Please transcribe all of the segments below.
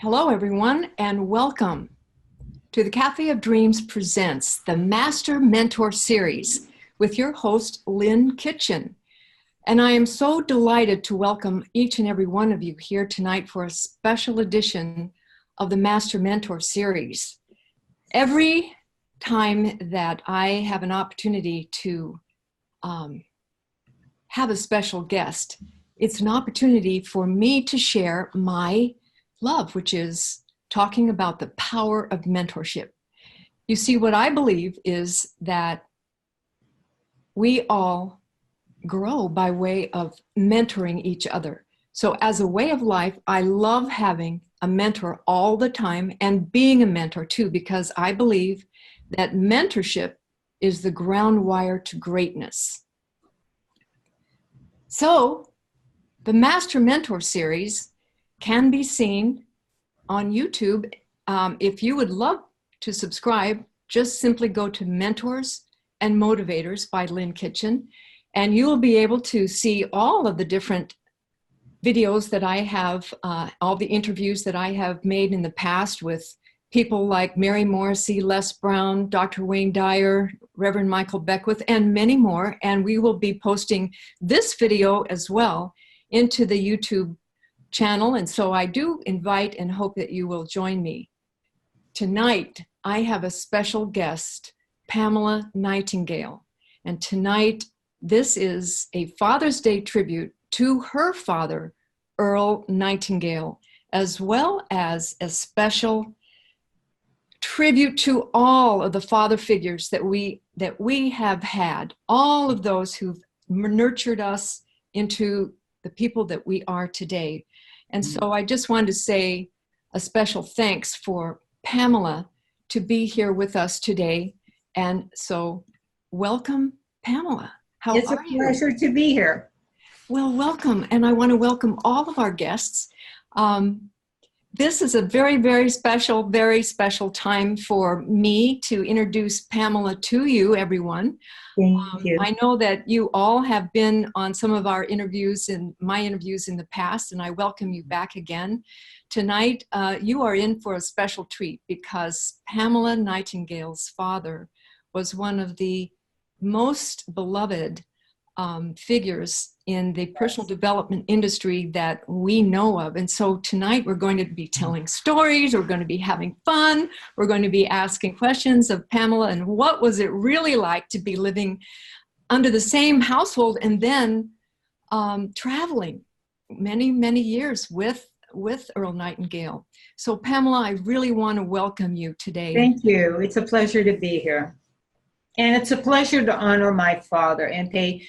Hello, everyone, and welcome to the Cafe of Dreams presents the Master Mentor Series with your host, Lynn Kitchen. And I am so delighted to welcome each and every one of you here tonight for a special edition of the Master Mentor Series. Every time that I have an opportunity to have a special guest, it's an opportunity for me to share my love, which is talking about the power of mentorship. You see, what I believe is that we all grow by way of mentoring each other. So as a way of life, I love having a mentor all the time and being a mentor too, because I believe that mentorship is the ground wire to greatness. So the Master Mentor Series can be seen on YouTube. If you would love to subscribe, just simply go to Mentors and Motivators by Lynn Kitchen, and you will be able to see all of the different videos that I have, all the interviews that I have made in the past with people like Mary Morrissey, Les Brown, Dr. Wayne Dyer, Reverend Michael Beckwith, and many more. And we will be posting this video as well into the YouTube channel. And so I do invite and hope that you will join me. Tonight, I have a special guest, Pamela Nightingale. And tonight, this is a Father's Day tribute to her father, EARL Nightingale, as well as a special tribute to all of the father figures that we have had, all of those who've nurtured us into the people that we are today. And so I just wanted to say a special thanks for Pamela to be here with us today. And so welcome, Pamela. How are you? It's a pleasure to be here. Well, welcome. And I want to welcome all of our guests. This is a very, very special time for me to introduce Pamela to you, everyone. Thank you. I know that you all have been on some of our interviews and my interviews in the past, and I welcome you back again. Tonight, you are in for a special treat because Pamela Nightingale's father was one of the most beloved figures in the personal development industry that we know of. And so tonight we're going to be telling stories, we're going to be having fun, we're going to be asking questions of Pamela and what was it really like to be living under the same household and then traveling many years with EARL Nightingale. So Pamela, I really want to welcome you today. Thank you. It's a pleasure to be here. And it's a pleasure to honor my father and pay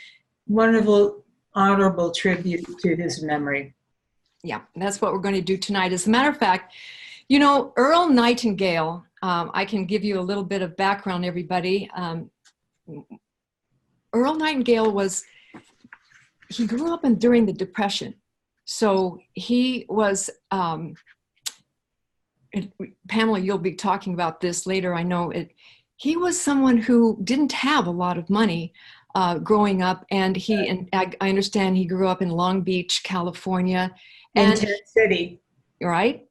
wonderful, honorable tribute to his memory. Yeah, that's what we're going to do tonight. As a matter of fact, you know, EARL Nightingale, I can give you a little bit of background, everybody. EARL Nightingale he grew up during the Depression. So he was, Pamela, you'll be talking about this later, I know it. He was someone who didn't have a lot of money growing up, and I understand he grew up in Long Beach, California. In Tent City. Right?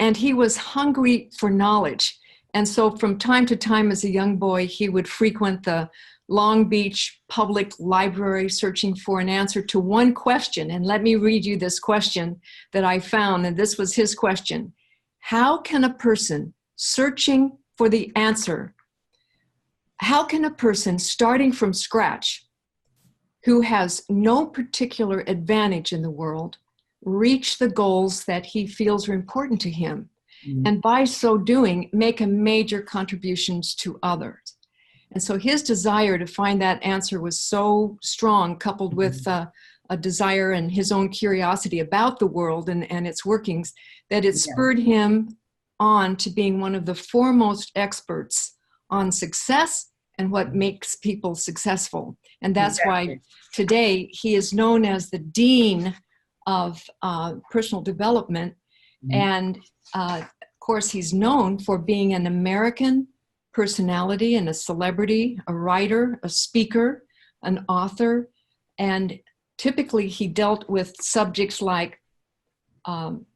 And he was hungry for knowledge. And so from time to time as a young boy, he would frequent the Long Beach Public Library searching for an answer to one question. And let me read you this question that I found, and this was his question. How can a person searching for the answer How can a person starting from scratch, who has no particular advantage in the world, reach the goals that he feels are important to him, and by so doing, make a major contributions to others? And so his desire to find that answer was so strong, coupled with a desire and his own curiosity about the world and its workings, that it spurred him on to being one of the foremost experts on success and what makes people successful. And that's why today he is known as the Dean of Personal Development. And of course, he's known for being an American personality and a celebrity, a writer, a speaker, an author. And typically he dealt with subjects like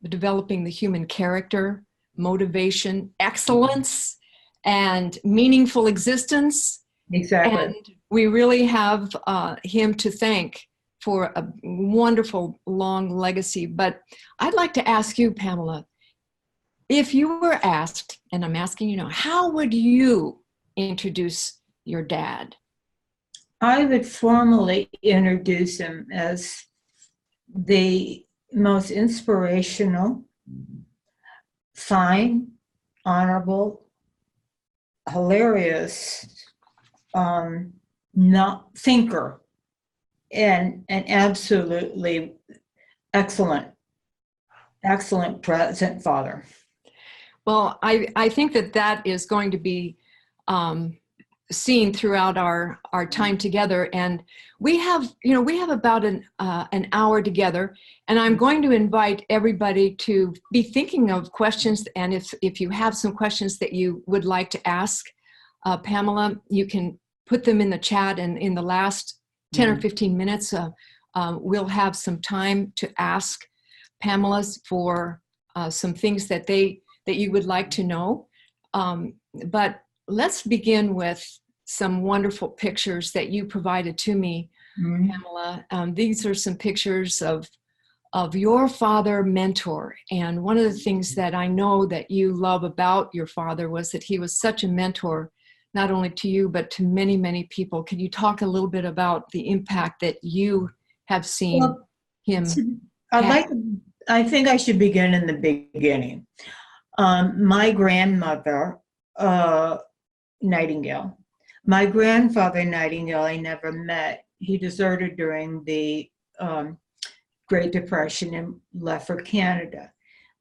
developing the human character, motivation, excellence, and meaningful existence. Exactly. And we really have him to thank for a wonderful long legacy. But I'd like to ask you, Pamela, if you were asked, and I'm asking you now, how would you introduce your dad? I would formally introduce him as the most inspirational, fine, honorable, hilarious, not thinker, and an absolutely excellent present father. Well, I think that is going to be seen throughout our time together. And we have about an hour together, and I'm going to invite everybody to be thinking of questions. And if you have some questions that you would like to ask Pamela, you can put them in the chat, and in the last 10 or 15 minutes, we'll have some time to ask Pamela for some things that you would like to know. But let's begin with some wonderful pictures that you provided to me, Pamela. These are some pictures of your father mentor. And one of the things that I know that you love about your father was that he was such a mentor, not only to you, but to many, many people. Can you talk a little bit about the impact that you have seen him have? I think I should begin in the beginning. My grandmother, Nightingale. My grandfather, Nightingale, I never met. He deserted during the Great Depression and left for Canada.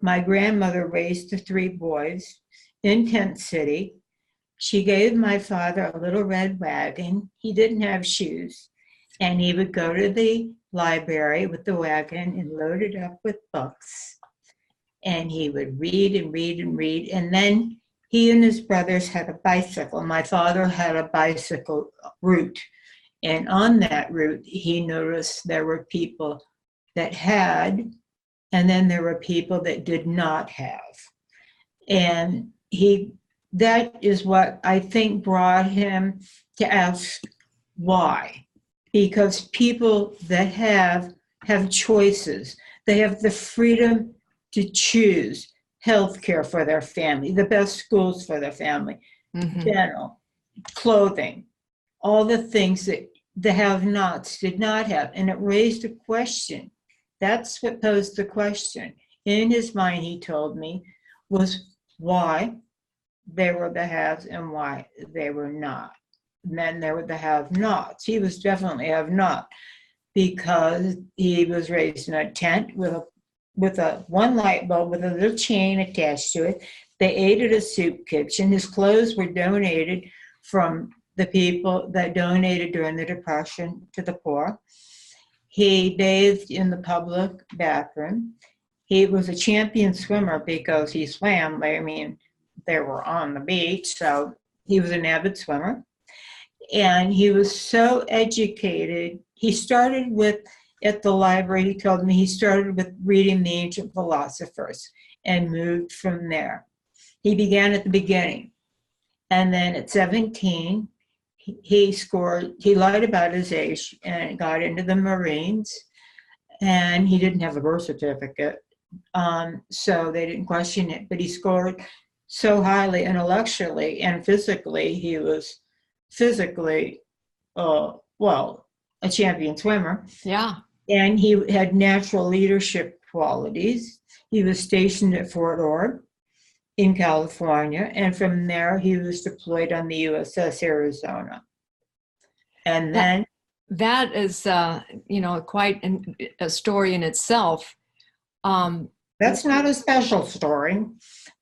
My grandmother raised the 3 boys in Tent City. She gave my father a little red wagon. He didn't have shoes. And he would go to the library with the wagon and load it up with books. And he would read and read and read. And then he and his brothers had a bicycle. My father had a bicycle route. And on that route, he noticed there were people that had, and then there were people that did not have. And that is what I think brought him to ask why. Because people that have choices. They have the freedom to choose healthcare for their family, the best schools for their family, dental, clothing, all the things that the have-nots did not have. And it raised a question. That's what posed the question. In his mind, he told me, was why they were the haves and why they were not. And then there were the have-nots. He was definitely have-not because he was raised in a tent with a one light bulb with a little chain attached to it. They ate at a soup kitchen. His clothes were donated from the people that donated during the Depression to the poor. He bathed in the public bathroom. He was a champion swimmer because he swam. They were on the beach, so he was an avid swimmer. And he was so educated. He started at the library, he told me, he started with reading the ancient philosophers and moved from there. He began at the beginning. And then at 17, he lied about his age and got into the Marines. And he didn't have a birth certificate, so they didn't question it. But he scored so highly intellectually and physically. He was physically, a champion swimmer. Yeah. And he had natural leadership qualities. He was stationed at Fort Ord in California, and from there he was deployed on the USS Arizona. And then that is, quite a story in itself. That's not a special story,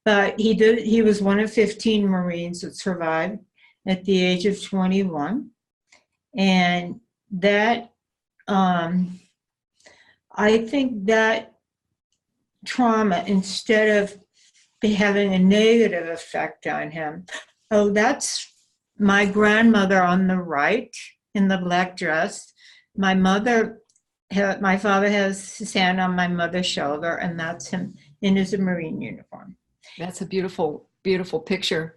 but he was one of 15 Marines that survived at the age of 21. And that, I think that trauma, instead of having a negative effect on him, that's my grandmother on the right in the black dress. My mother my father has his hand on my mother's shoulder, and that's him in his Marine uniform. That's a beautiful, beautiful picture.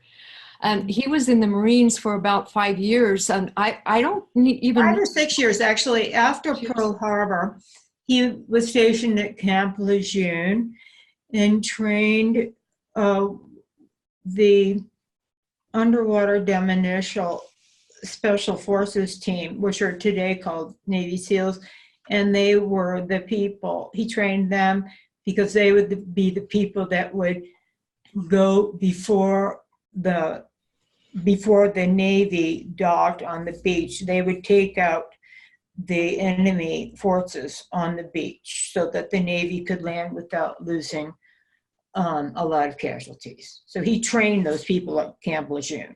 And he was in the Marines for about 5 years. And I don't even... 5 or 6 years, actually. After Pearl Harbor, he was stationed at Camp Lejeune and trained the underwater demolition special forces team, which are today called Navy SEALs. And they were the people, he trained them because they would be the people that would go before the Navy docked on the beach. They would take out the enemy forces on the beach so that the Navy could land without losing a lot of casualties. So he trained those people at Camp Lejeune.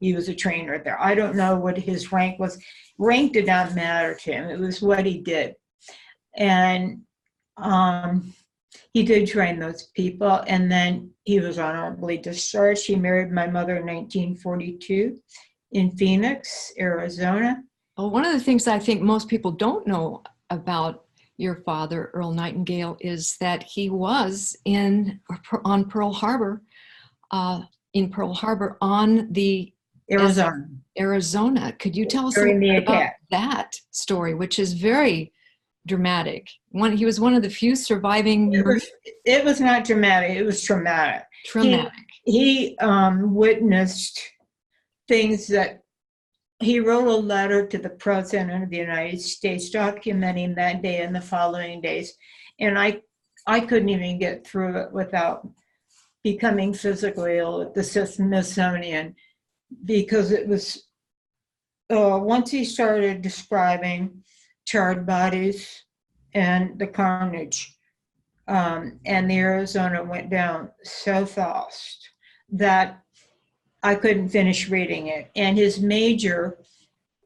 He was a trainer there. I don't know what his rank was. Rank did not matter to him. It was what he did. And he did train those people, and then he was honorably discharged. He married my mother in 1942 in Phoenix, Arizona. Well, one of the things I think most people don't know about your father, Earl Nightingale, is that he was on Pearl Harbor, in Pearl Harbor on the Arizona. Could you tell us a little bit about that story, which is very dramatic? He was one of the few surviving. It was not dramatic. It was traumatic. He witnessed things that he wrote a letter to the President of the United States documenting that day and the following days. And I couldn't even get through it without becoming physically ill at the Smithsonian, because it was, once he started describing charred bodies and the carnage, and the Arizona went down so fast that I couldn't finish reading it. And his major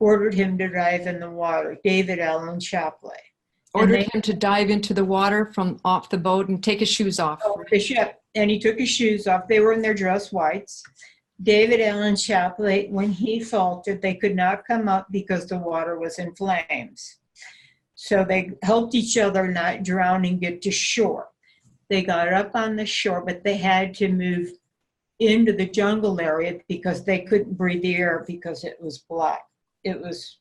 ordered him to dive in the water, David Allen Shapley. Ordered him to dive into the water from off the boat and take his shoes off. The ship, and he took his shoes off. They were in their dress whites. David Allen Shapley, when he faltered, they could not come up because the water was in flames. So they helped each other not drown and get to shore. They got up on the shore, but they had to move into the jungle area because they couldn't breathe the air because it was black. It was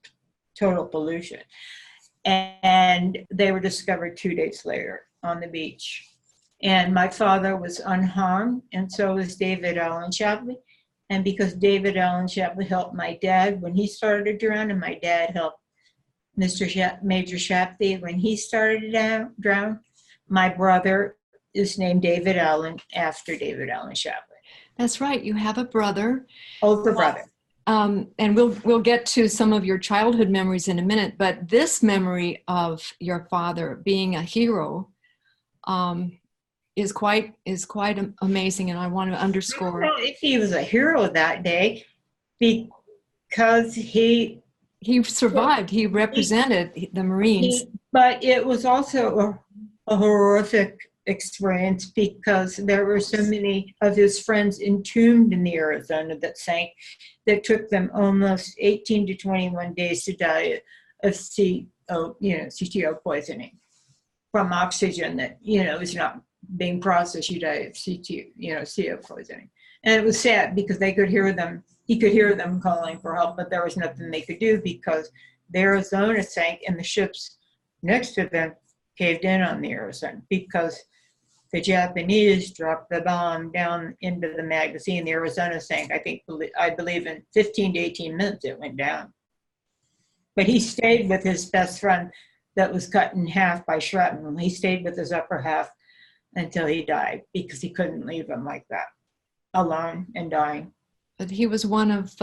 total pollution. And they were discovered 2 days later on the beach. And my father was unharmed, and so was David Allen Shapley. And because David Allen Shapley helped my dad when he started to drown, and my dad helped Major Shapley when he started to drown, my brother is named David Allen after David Allen Shapley. That's right. You have a brother. Older brother. And we'll get to some of your childhood memories in a minute, but this memory of your father being a hero is quite amazing, and I want to underscore. I don't know if he was a hero that day, because he survived. He represented the Marines. But it was also a horrific experience because there were so many of his friends entombed in the Arizona that sank, that took them almost 18 to 21 days to die of CTO poisoning from oxygen that, is not being processed. You die of CO poisoning. And it was sad because he could hear them calling for help, but there was nothing they could do because the Arizona sank and the ships next to them caved in on the Arizona because the Japanese dropped the bomb down into the magazine. The Arizona sank, I believe in 15 to 18 minutes it went down. But he stayed with his best friend that was cut in half by shrapnel. He stayed with his upper half until he died because he couldn't leave him like that, alone and dying. But he was one of,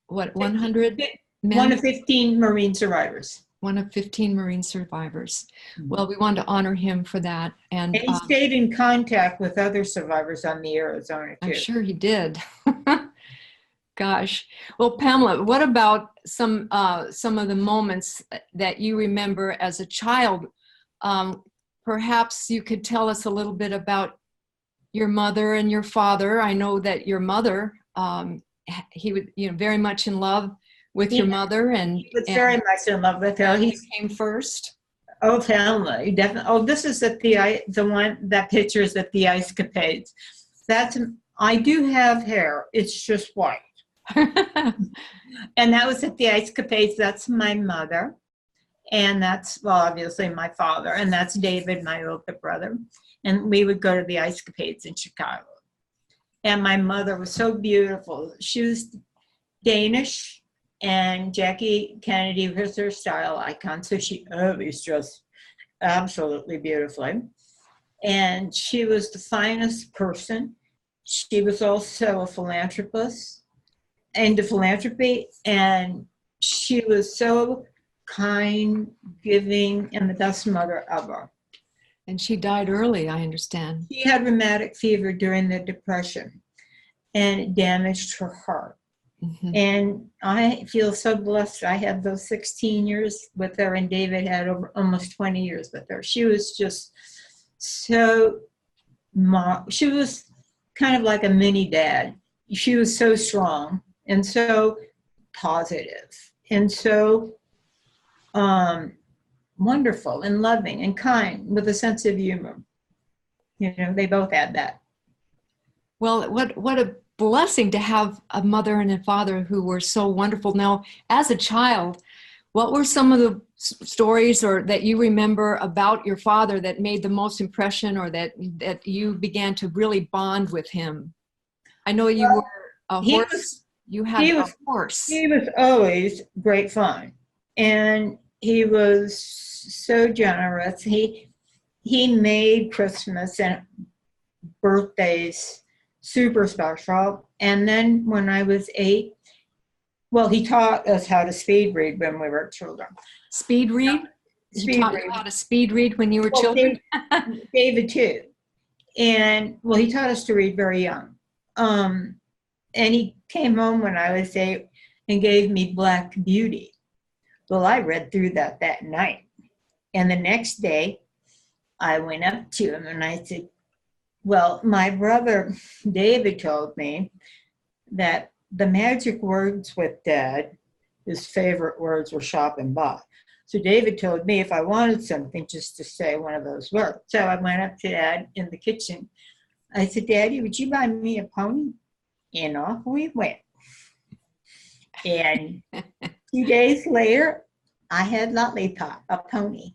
100 men? One of 15 Marine survivors. One of 15 Marine survivors. Well, we want to honor him for that. And he stayed in contact with other survivors on the Arizona, too. I'm sure he did. Gosh. Well, Pamela, what about some of the moments that you remember as a child? Perhaps you could tell us a little bit about your mother and your father. I know that your mother, he was very much in love with your mother, and he was very much in love with her. He came first. Oh, family, definitely. Oh, this is at the one, that picture is at the Ice Capades. I do have hair. It's just white. And that was at the Ice Capades. That's my mother. And that's, well, obviously my father. And that's David, my older brother. And we would go to the Ice Capades in Chicago. And my mother was so beautiful. She was Danish, and Jackie Kennedy was her style icon. So she always dressed absolutely beautifully. And she was the finest person. She was also a philanthropist, into philanthropy, and she was so kind, giving, and the best mother ever. And she died early, I understand. She had rheumatic fever during the Depression, and it damaged her heart. Mm-hmm. And I feel so blessed. I had those 16 years with her, and David had almost 20 years with her. She was just so, she was kind of like a mini dad. She was so strong and so positive and so wonderful and loving and kind with a sense of humor. You know, they both had that. Well, what a blessing to have a mother and a father who were so wonderful. Now, as a child, what were some of the stories or that you remember about your father that made the most impression, or that you began to really bond with him? I know you were a horse. You had a horse. He was always great fun, and he was so generous. He made Christmas and birthdays super special. And then when I was 8, well, he taught us how to speed read when we were children. Speed read? He taught you how to speed read when you were children? David too. And well, he taught us to read very young. And he came home when I was 8 and gave me Black Beauty. Well, I read through that night. And the next day, I went up to him and I said, well, my brother David told me that the magic words with Dad, his favorite words were shop and buy. So David told me if I wanted something, just to say one of those words. So I went up to Dad in the kitchen. I said, Daddy, would you buy me a pony? And off we went. And 2 days later, I had Lollipop, a pony.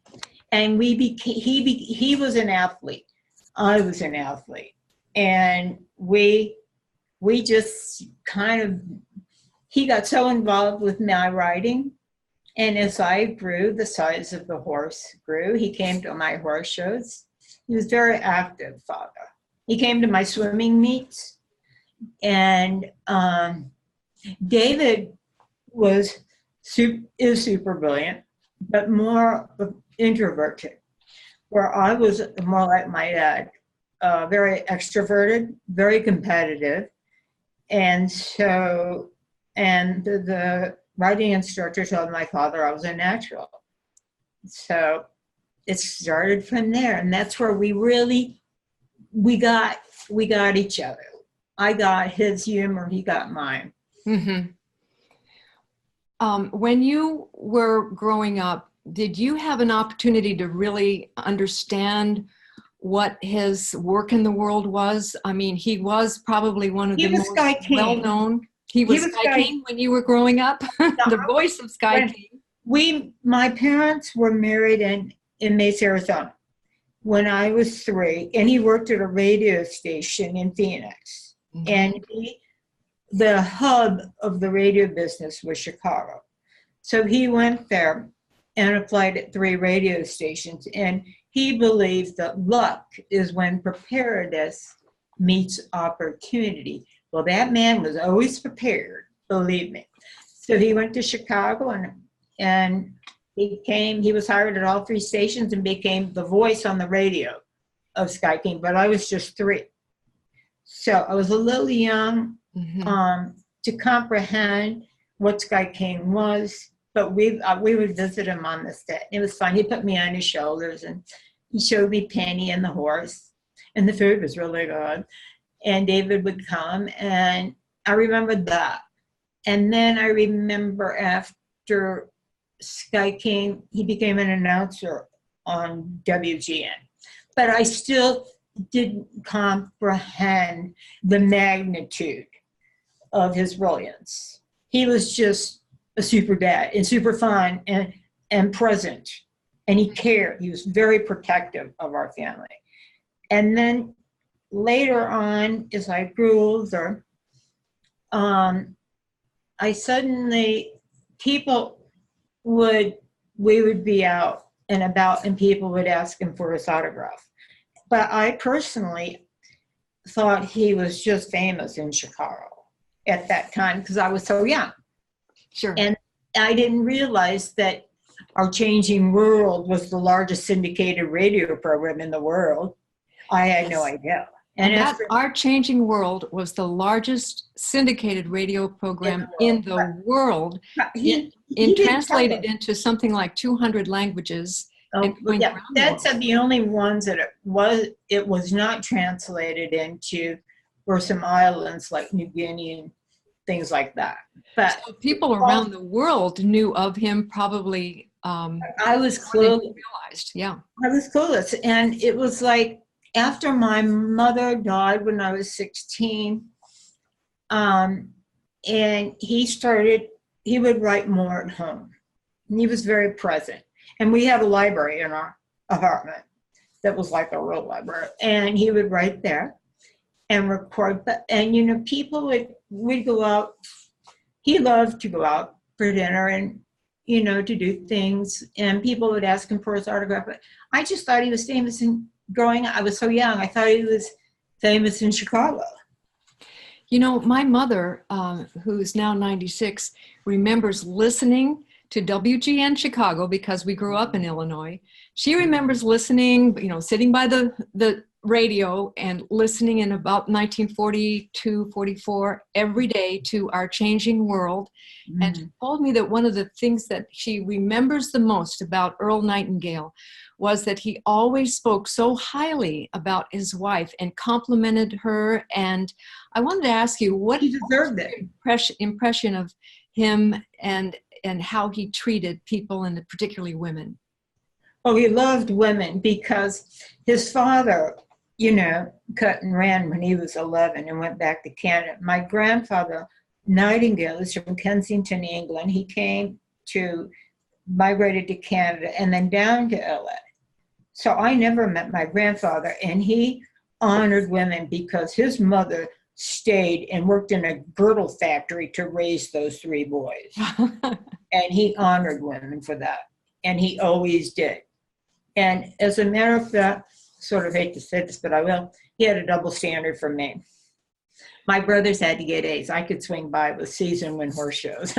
And he was an athlete. I was an athlete. And we just kind of, he got so involved with my riding. And as I grew, the size of the horse grew. He came to my horse shows. He was a very active father. He came to my swimming meets. And David is super brilliant, but more introverted, where I was more like my dad, very extroverted, very competitive. And so, and the writing instructor told my father I was a natural. So it started from there. And that's where we got each other. I got his humor, he got mine. Mm-hmm. When you were growing up, did you have an opportunity to really understand what his work in the world was? I mean, he was probably one of the most well-known. He was Sky King when you were growing up? The voice of Sky King. My parents were married in Mesa, Arizona when I was 3, and he worked at a radio station in Phoenix. Mm-hmm. And the hub of the radio business was Chicago. So he went there and applied at 3 radio stations. And he believed that luck is when preparedness meets opportunity. Well, that man was always prepared, believe me. So he went to Chicago and he was hired at all 3 stations and became the voice on the radio of Sky King. But I was just 3. So I was a little young to comprehend what Sky King was, but we would visit him on the set. It was fun. He put me on his shoulders and he showed me Penny and the horse, and the food was really good. And David would come, and I remember that. And then I remember after Sky King, he became an announcer on WGN. But I still didn't comprehend the magnitude of his brilliance. He was just a super dad and super fun and present. And he cared. He was very protective of our family. And then later on, as I grew older, I suddenly, we would be out and about and people would ask him for his autograph. But I personally thought he was just famous in Chicago at that time because I was so young. Sure. And I didn't realize that Our Changing World was the largest syndicated radio program in the world. I had no idea. And that Our Changing World was the largest syndicated radio program in the world. He translated into something like 200 languages. Yeah, that's the only ones that it was not translated into were some islands like New Guinea and things like that. But so people around the world knew of him probably. I was clueless. Realized, yeah. I was clueless. And it was like after my mother died when I was 16, and he would write more at home. And he was very present. And we had a library in our apartment that was like a real library. And he would write there and record. And, people would go out. He loved to go out for dinner and, to do things. And people would ask him for his autograph. But I just thought he was famous growing up. I was so young. I thought he was famous in Chicago. My mother, who's now 96, remembers listening to WGN Chicago because we grew up in Illinois. She remembers listening, sitting by the radio and listening in about 1942, 44 every day to Our Changing World. Mm-hmm. And she told me that one of the things that she remembers the most about Earl Nightingale was that he always spoke so highly about his wife and complimented her. And I wanted to ask you, what he deserved it. Impression of him and how he treated people, and particularly women? Oh, he loved women because his father, cut and ran when he was 11 and went back to Canada. My grandfather, Nightingale, is from Kensington, England. He migrated to Canada and then down to LA. So I never met my grandfather, and he honored women because his mother stayed and worked in a girdle factory to raise those 3 boys. And he honored women for that. And he always did. And as a matter of fact, sort of hate to say this, but I will, he had a double standard for me. My brothers had to get A's. I could swing by with season win horse shows.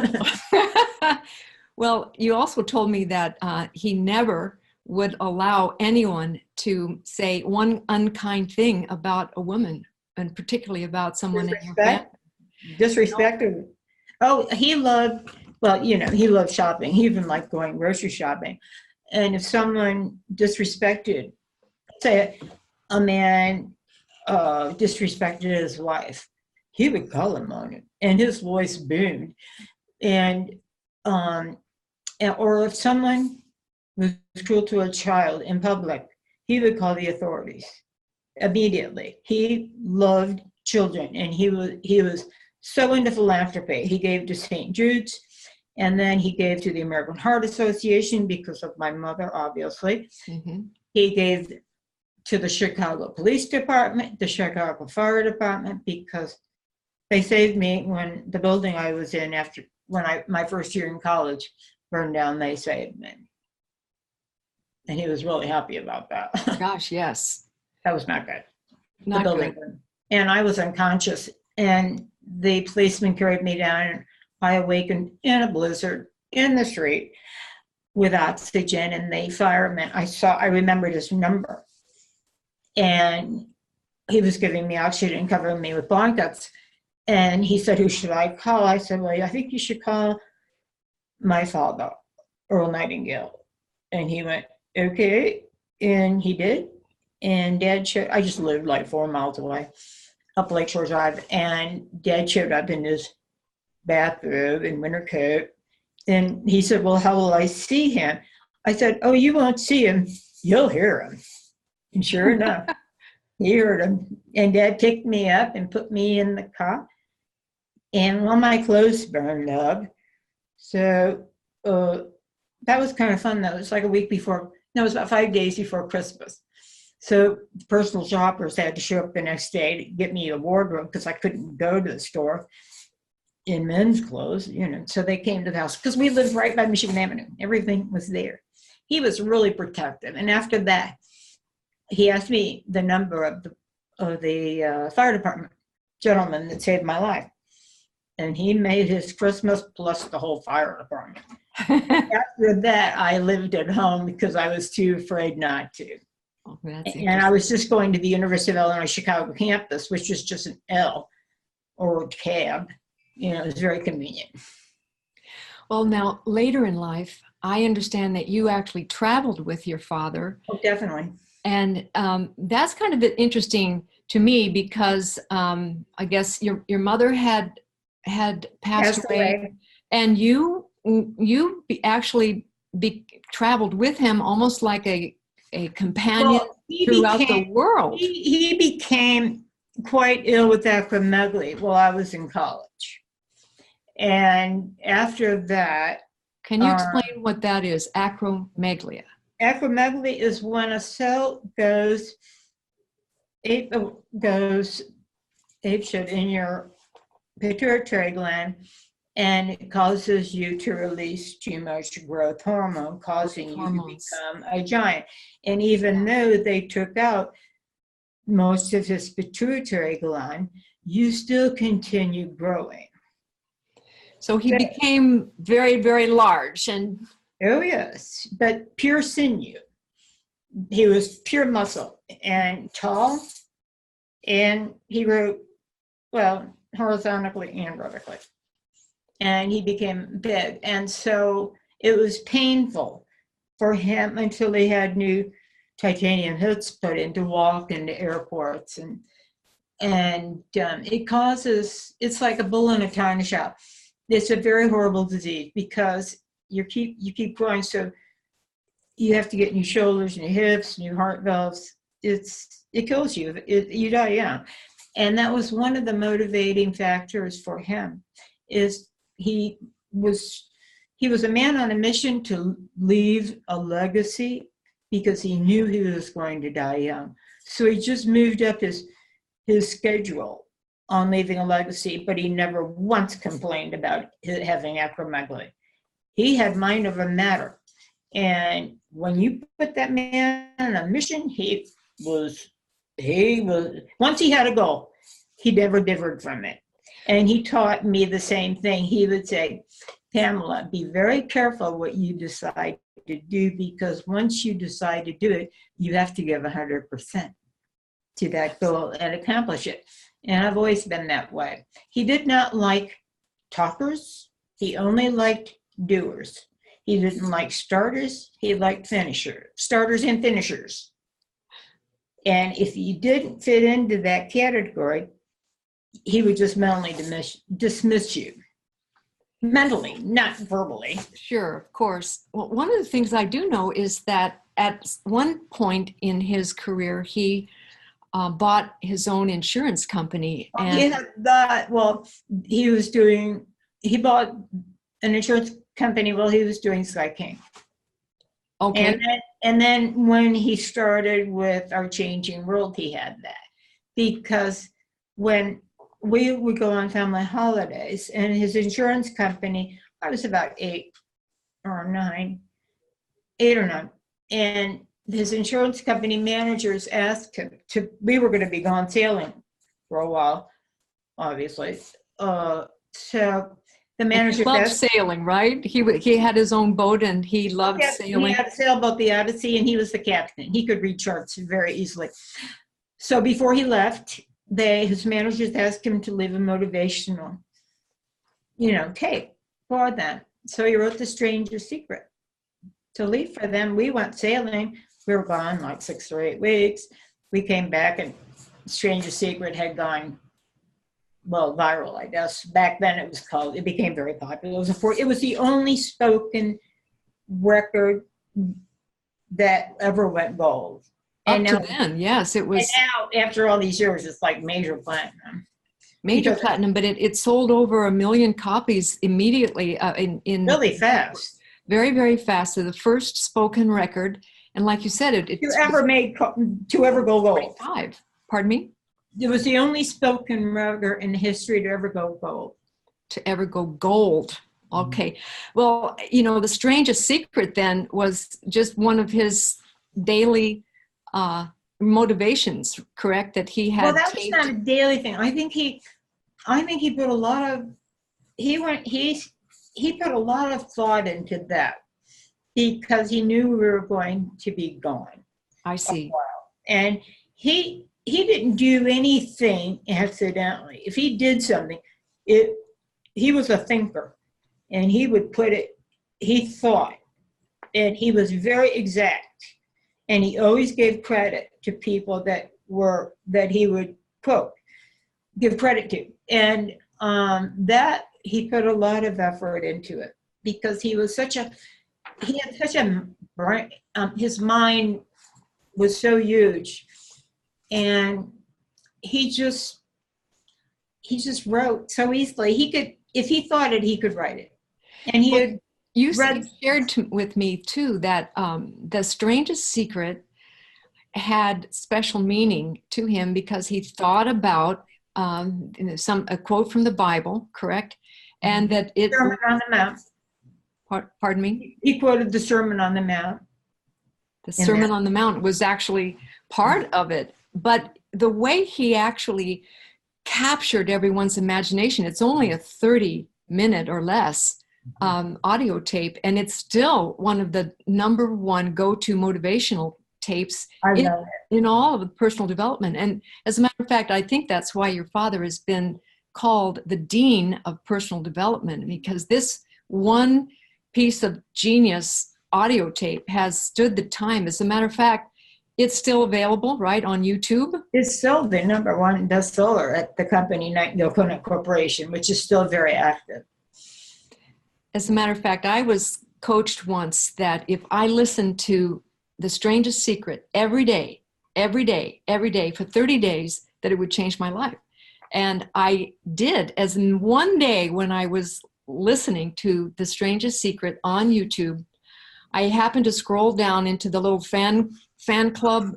Well, you also told me that he never would allow anyone to say one unkind thing about a woman, and particularly about someone in your family. Disrespect. Oh, he loved shopping. He even liked going grocery shopping. And if someone disrespected, say a man disrespected his wife, he would call him on it, and his voice boomed. Or if someone was cruel to a child in public, he would call the authorities immediately. He loved children, and he was so into philanthropy. He gave to St. Jude's, and then he gave to the American Heart Association because of my mother, obviously. Mm-hmm. He gave to the Chicago Police Department, the Chicago Fire Department, because they saved me when the building I was in my first year in college burned down. They saved me. And he was really happy about that. Gosh, yes. That was not good. Not good. And I was unconscious, and the policeman carried me down, and I awakened in a blizzard in the street with oxygen, and the fireman, I remembered his number. And he was giving me oxygen and covering me with blankets. And he said, "Who should I call?" I said, "Well, I think you should call my father, Earl Nightingale." And he went, "Okay." And he did. And I just lived like 4 miles away up Lakeshore Drive. And Dad showed up in his bathrobe and winter coat. And he said, "Well, how will I see him?" I said, "Oh, you won't see him. you'll hear him. And sure enough, he heard him. And Dad picked me up and put me in the car. And all my clothes burned up. So that was kind of fun, though. It was like a week before, no, it was about 5 days before Christmas. So personal shoppers had to show up the next day to get me a wardrobe because I couldn't go to the store in men's clothes, you know. So they came to the house because we lived right by Michigan Avenue. Everything was there. He was really protective. And after that, he asked me the number of the fire department gentleman that saved my life. And he made his Christmas plus the whole fire department. After that, I lived at home because I was too afraid not to. Oh, that's and I was just going to the University of Illinois Chicago campus, which is just an L or a cab. You know, it was very convenient. Well, now, later in life, I understand that you actually traveled with your father. Oh, definitely. And that's kind of interesting to me because I guess your mother had passed away, and you actually traveled with him almost like a companion throughout the world. He became quite ill with acromegaly while I was in college. And after that... Can you explain what that is, acromegaly? Acromegaly is when a cell goes apeshit in your pituitary gland, and it causes you to release too much growth hormone, causing you to become a giant. And even though they took out most of his pituitary gland, you still continue growing. So he became very, very large. And oh yes, but pure sinew. He was pure muscle and tall, and he grew, well, horizontally and vertically. And he became big. And so it was painful for him until he had new titanium hoods put in to walk into airports. And it causes, it's like a bull in a china shop. It's a very horrible disease because you keep growing, so you have to get new shoulders, new hips, new heart valves. It kills you. You die young. And that was one of the motivating factors for him. Is he was a man on a mission to leave a legacy because he knew he was going to die young. So he just moved up his schedule on leaving a legacy, but he never once complained about having acromegaly. He had mind over matter. And when you put that man on a mission, he was, once he had a goal, he never differed from it. And he taught me the same thing. He would say, Pamela, be very careful what you decide to do, because once you decide to do it, you have to give 100% to that goal and accomplish it. And I've always been that way. He did not like talkers. He only liked doers. He didn't like starters. He liked starters and finishers. And if you didn't fit into that category, he would just mentally dismiss you. Mentally, not verbally. Sure, of course. Well, one of the things I do know is that at one point in his career, he bought his own insurance company. And he bought an insurance company while he was doing Sky King. Okay. And then when he started with Our Changing World, he had that. Because when we would go on family holidays, and his insurance company, I was about 8 or 9, and his insurance company managers asked him we were going to be gone sailing for a while, obviously. So the manager loved sailing, right? He had his own boat and he loved sailing. He had a sailboat, the Odyssey, and he was the captain. He could read charts very easily. So before he left, his managers asked him to leave a motivational, tape for them. So he wrote The Stranger's Secret to leave for them. We went sailing. We were gone like 6 or 8 weeks. We came back, and Stranger's Secret had gone, viral, I guess. Back then it became very popular. It was the only spoken record that ever went gold. Up And to now, then, yes, it was after all these years, it's like major platinum. major Because platinum, but it sold over 1 million copies immediately in really fast. very, very fast. So the first spoken record, and like you said, To ever go gold. 45. Pardon me? It was the only spoken record in history to ever go gold. To ever go gold. Okay. Well, you know, The Strangest Secret then was just one of his daily motivations, correct? That he had. Well, that was not a daily thing. I think he put a lot of he put a lot of thought into that because he knew we were going to be gone. I see. And he didn't do anything accidentally. If he did something, he was a thinker, and he would put it. He thought, and he was very exact. And he always gave credit to people that he would quote, give credit to. And that he put a lot of effort into it because he had such a brain, his mind was so huge. And he just wrote so easily. If he thought it, he could write it. And he had You shared with me too that The Strangest Secret had special meaning to him because he thought about a quote from the Bible, correct? And that it. Sermon on the Mount. Pardon me? He quoted the Sermon on the Mount. The Sermon on the Mount was actually part of it, but the way he actually captured everyone's imagination, it's only a 30-minute or less audio tape, and it's still one of the #1 go-to motivational tapes in all of the personal development. And as a matter of fact, I think that's why your father has been called the Dean of Personal Development, because this one piece of genius audio tape has stood the time. As a matter of fact, it's still available, right, on YouTube? It's still the #1 bestseller at the company Nightingale Corporation, which is still very active. As a matter of fact, I was coached once that if I listened to The Strangest Secret every day for 30 days, that it would change my life. And I did, as in one day when I was listening to The Strangest Secret on YouTube, I happened to scroll down into the little fan club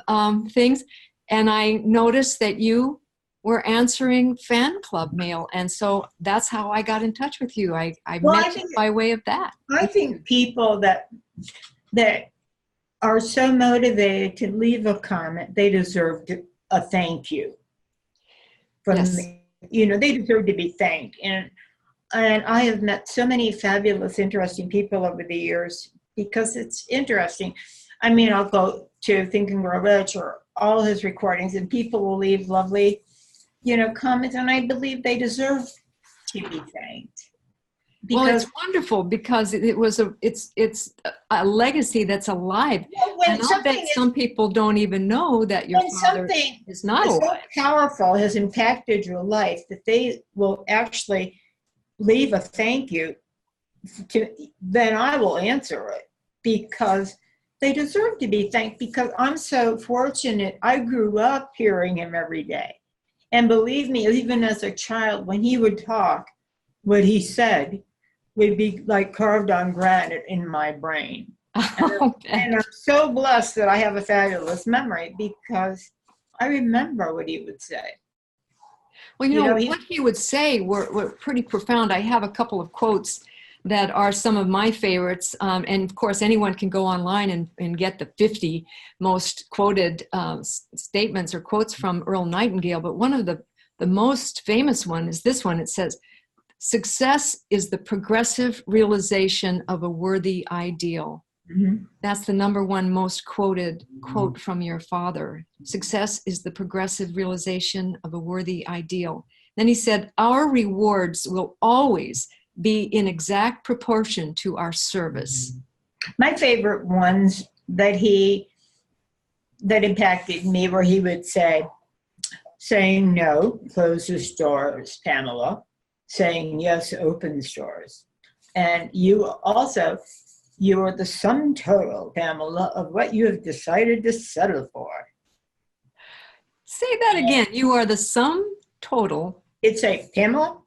things, and I noticed that you were answering fan club mail. And so that's how I got in touch with you. I met you by way of that. I think people that are so motivated to leave a comment, they deserve a thank you from me. You know, they deserve to be thanked. And I have met so many fabulous, interesting people over the years because it's interesting. I mean, I'll go to Think and Grow Rich or all his recordings, and people will leave lovely, comments, and I believe they deserve to be thanked. Well, it's wonderful because it's a legacy that's alive. And I bet some people don't even know that your father is not alive. So powerful has impacted your life that they will actually leave a thank you then I will answer it because they deserve to be thanked, because I'm so fortunate. I grew up hearing him every day. And believe me, even as a child, when he would talk, what he said would be like carved on granite in my brain. And I'm so blessed that I have a fabulous memory because I remember what he would say. Well, what he would say were pretty profound. I have a couple of quotes that are some of my favorites. And of course, anyone can go online and get the 50 most quoted statements or quotes from EARL Nightingale. But one of the most famous one is this one. It says, "Success is the progressive realization of a worthy ideal." Mm-hmm. That's the #1 most quoted quote from your father. Success is the progressive realization of a worthy ideal. Then he said, "Our rewards will always be in exact proportion to our service." My favorite ones that impacted me were he would say, "Saying no closes doors, Pamela. Saying yes opens doors." And you also, You are the sum total, Pamela, of what you have decided to settle for. Say that again. You are the sum total. It's a, Pamela,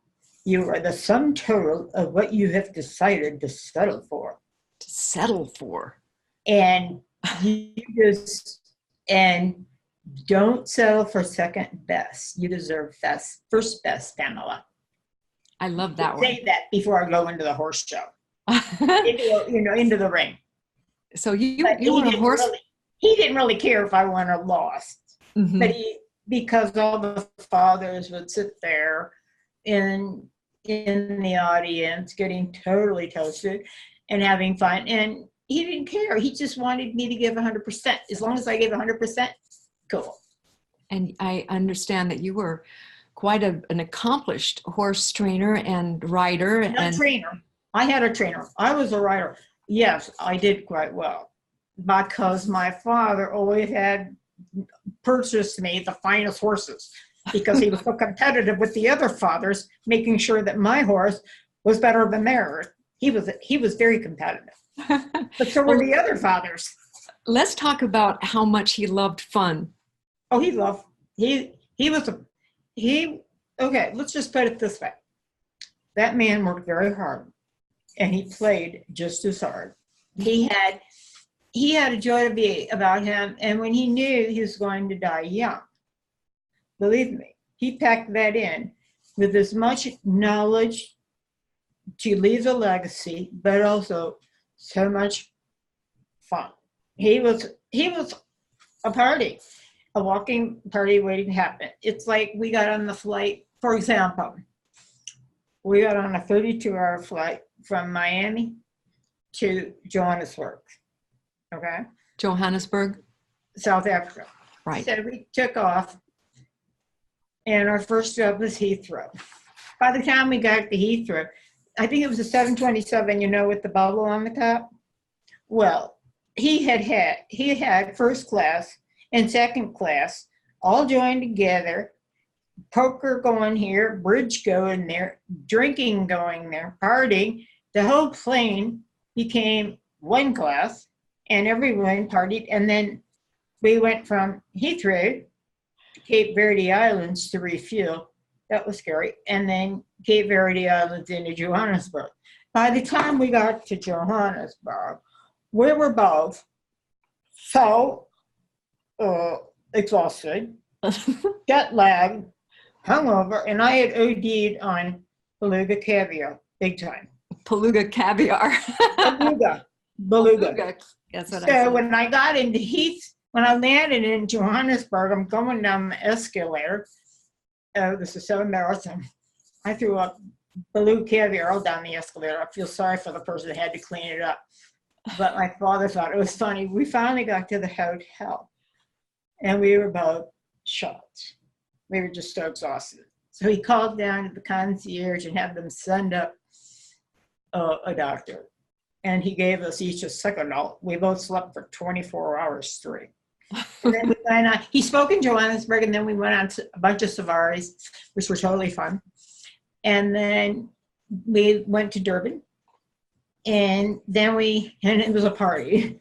you are the sum total of what you have decided to settle for. To settle for. And you just, and don't settle for second best. You deserve first best, Pamela. I love that one. Say that before I go into the horse show. into the ring. So you were a horse. He didn't really care if I won or lost. Mm-hmm. But because all the fathers would sit there in the audience getting totally toasted and having fun, and he didn't care. He just wanted me to give 100%. As long as I gave 100%, cool. And I understand that you were quite an accomplished horse trainer and rider. Trainer. I had a trainer. I was a rider. Yes, I did quite well because my father always had purchased me the finest horses because he was so competitive with the other fathers, making sure that my horse was better than theirs. He was very competitive, but so were the other fathers. Let's talk about how much he loved fun. Oh, okay, let's just put it this way. That man worked very hard and he played just as hard. He had a joy to be about him, and when he knew he was going to die young, believe me, he packed that in with as much knowledge to leave a legacy, but also so much fun. He was a party, a walking party waiting to happen. It's like we got on the flight, for example, we got on a 32-hour flight from Miami to Johannesburg. Okay. Johannesburg, South Africa. right. So we took off, and our first stop was Heathrow. By the time we got to Heathrow, I think it was a 727, with the bubble on the top. Well, he had first class and second class all joined together, poker going here, bridge going there, drinking going there, partying. The whole plane became one class, and everyone partied. And then we went from Heathrow to Cape Verde Islands to refuel. That was scary. And then Cape Verde Islands into Johannesburg. By the time we got to Johannesburg, we were both so exhausted, jet lagged, hungover, and I had OD'd on beluga caviar, big time. Beluga caviar. Beluga. That's what I So said. when I got into when I landed in Johannesburg, I'm going down the escalator. Oh, this is so embarrassing. I threw up beluga caviar all down the escalator. I feel sorry for the person that had to clean it up. But my father thought it was funny. We finally got to the hotel, and we were both shocked. We were just so exhausted. So he called down to the concierge and had them send up a doctor. And he gave us each a Seconal. We both slept for 24 hours straight. And then we went on, he spoke in Johannesburg, and then we went on to a bunch of safaris, which were totally fun. And then we went to Durban. And then and it was a party.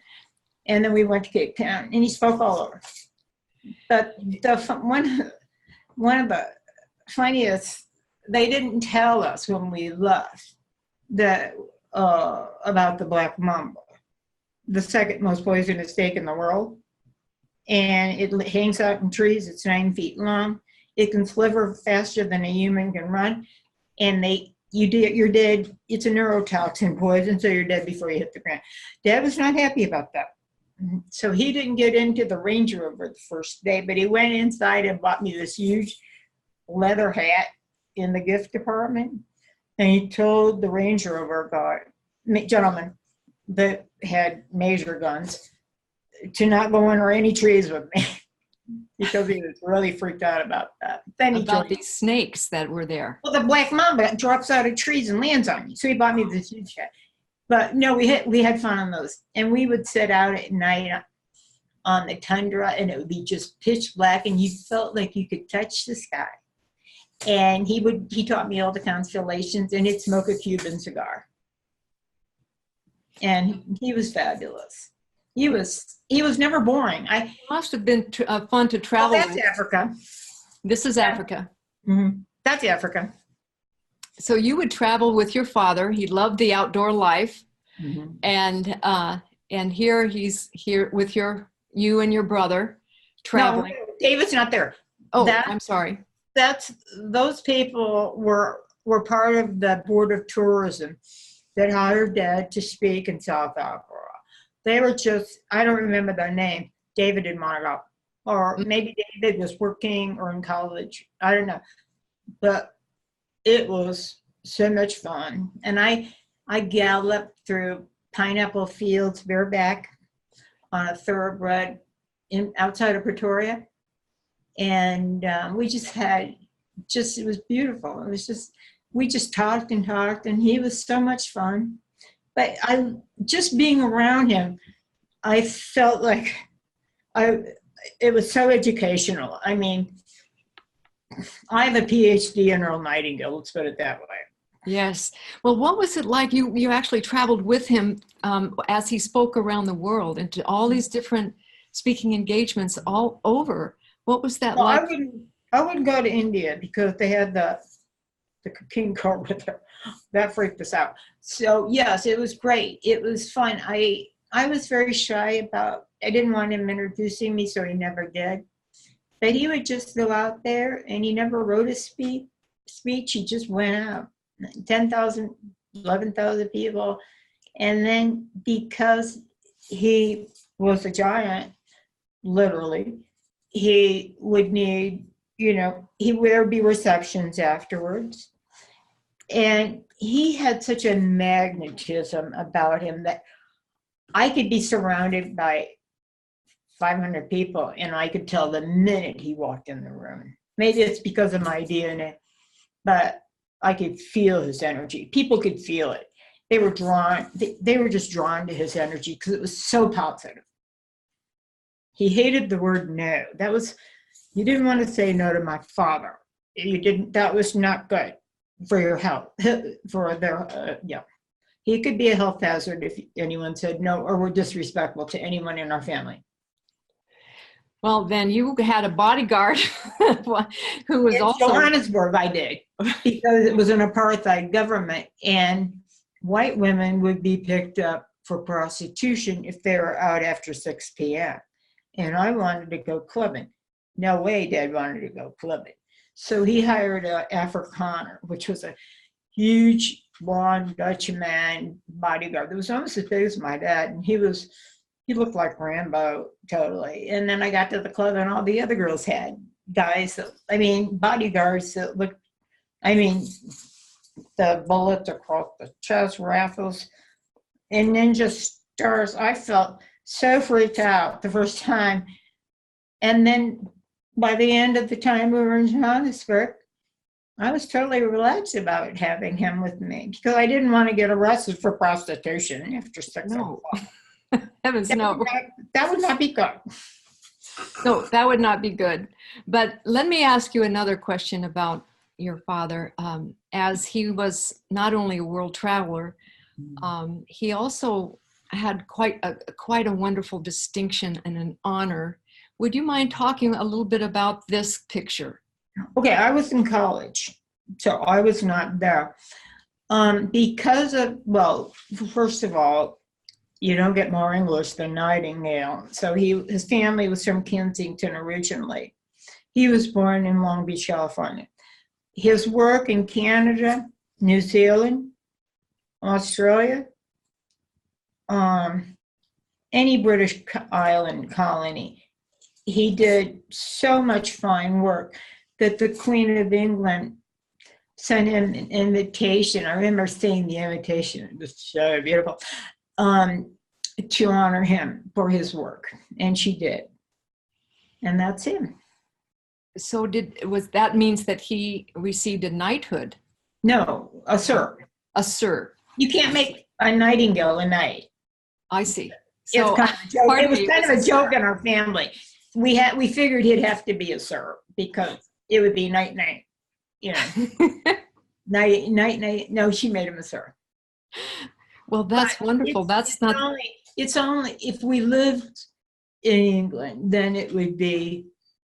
And then we went to Cape Town, and he spoke all over. But one of the funniest, they didn't tell us when we left that about the black mamba, the second most poisonous snake in the world. And it hangs out in trees. It's 9 feet long. It can sliver faster than a human can run. And you're dead. It's a neurotoxin poison, so you're dead before you hit the ground. Dad was not happy about that. So he didn't get into the Range Rover the first day, but he went inside and bought me this huge leather hat in the gift department. And he told the Range Rover gentleman that had major guns to not go under any trees with me because he was really freaked out about that. Then he about these snakes that were there. Well, the black mamba drops out of trees and lands on you. So he bought me this huge hat. But no, we had fun on those. And we would sit out at night on the tundra, and it would be just pitch black, and you felt like you could touch the sky. And he taught me all the constellations, and he'd smoke a Cuban cigar. And he was fabulous. He was never boring. It must have been fun to Oh, travel that's with. Africa. This is Africa. Mm-hmm. That's Africa. So you would travel with your father. He loved the outdoor life. Mm-hmm. And here he's here with you and your brother traveling. No, David's not there. Oh, I'm sorry. Those people were part of the board of tourism that hired Dad to speak in South Africa. They were just, I don't remember their name. David didn't want to go. Or maybe David was working or in college. I don't know. But it was so much fun. And I galloped through pineapple fields bareback on a thoroughbred outside of Pretoria. And we it was beautiful. It was just, we just talked and talked, and he was so much fun. But just being around him, I felt like it was so educational. I mean, I have a PhD in EARL Nightingale, let's put it that way. Yes. Well, what was it like? You actually traveled with him as he spoke around the world into all these different speaking engagements all over. What was that like? I wouldn't go to India because they had the king cobra there. That freaked us out. So yes, it was great. It was fun. I was very shy I didn't want him introducing me, so he never did. But he would just go out there, and he never wrote a speech. He just went out. 10,000, 11,000 people. And then because he was a giant, literally, he would need, there would be receptions afterwards. And he had such a magnetism about him that I could be surrounded by 500 people and I could tell the minute he walked in the room. Maybe it's because of my DNA, but I could feel his energy. People could feel it. They were drawn, they were just drawn to his energy because it was so positive. He hated the word no. You didn't want to say no to my father. That was not good for your health, He could be a health hazard if anyone said no or were disrespectful to anyone in our family. Well, then you had a bodyguard who was also... In Johannesburg, I did, because it was an apartheid government, and white women would be picked up for prostitution if they were out after 6 p.m. And I wanted to go clubbing. No way Dad wanted to go clubbing. So he hired an Afrikaner, which was a huge, blonde Dutchman bodyguard that was almost as big as my dad, and he looked like Rambo, totally. And then I got to the club and all the other girls had bodyguards that looked, the bullets across the chest, rifles, and ninja stars. I felt so freaked out the first time. And then by the end of the time we were in Johannesburg, I was totally relaxed about having him with me because I didn't want to get arrested for prostitution after 6 o'clock. Heavens, no. That would not be good. No, that would not be good. But let me ask you another question about your father. As he was not only a world traveler, he also had quite a wonderful distinction and an honor. Would you mind talking a little bit about this picture? Okay, I was in college, so I was not there. Because of, first of all, you don't get more English than Nightingale. So his family was from Kensington originally. He was born in Long Beach, California. His work in Canada, New Zealand, Australia, any British island colony, he did so much fine work that the Queen of England sent him an invitation. I remember seeing the invitation. It was so beautiful. To honor him for his work, and she did, and that's him. So that means that he received a knighthood? No, a sir. A sir. You can't make a Nightingale a knight. I see. So it's it was kind of a joke in our family. We figured he'd have to be a sir because it would be night. Night. No, she made him a sir. Well, But that's wonderful. That's not, it's only if we lived in England, then it would be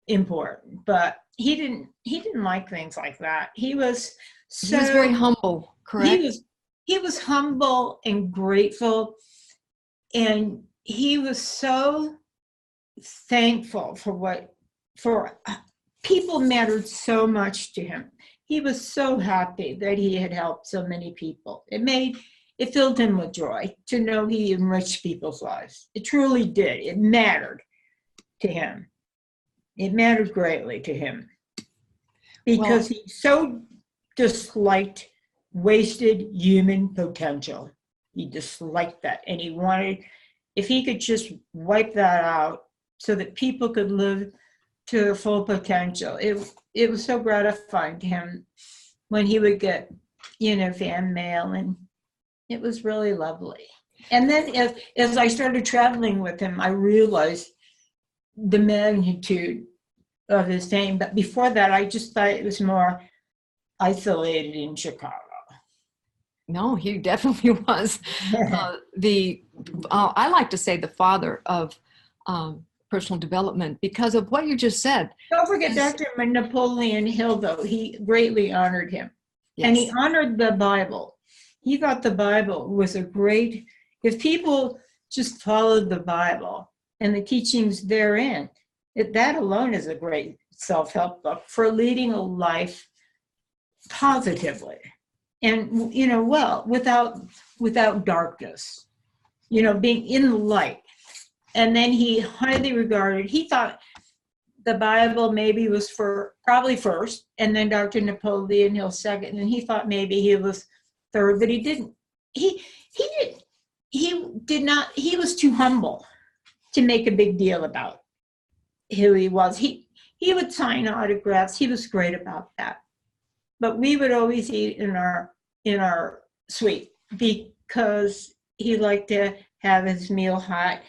important. But he didn't like things like that. He was very humble, he correct? was he was humble and grateful, and he was so thankful for people mattered so much to him. He was so happy that he had helped so many people. It filled him with joy to know he enriched people's lives. It truly did. It mattered to him. It mattered greatly to him because he so disliked wasted human potential. He disliked that, and he wanted, if he could just wipe that out so that people could live to their full potential. It was so gratifying to him when he would get, fan mail, and it was really lovely. And then as I started traveling with him, I realized the magnitude of his fame. But before that, I just thought it was more isolated in Chicago. No, he definitely was I like to say the father of personal development because of what you just said. Don't forget Dr. Napoleon Hill, though. He greatly honored him. Yes. And he honored the Bible. He thought the Bible was if people just followed the Bible and the teachings therein, that alone is a great self-help book for leading a life positively. And, without darkness, being in the light. And then he thought the Bible maybe was probably first, and then Dr. Napoleon Hill second, and he thought maybe he was third, but he didn't. He was too humble to make a big deal about who he was. He would sign autographs. He was great about that. But we would always eat in our suite because he liked to have his meal hot,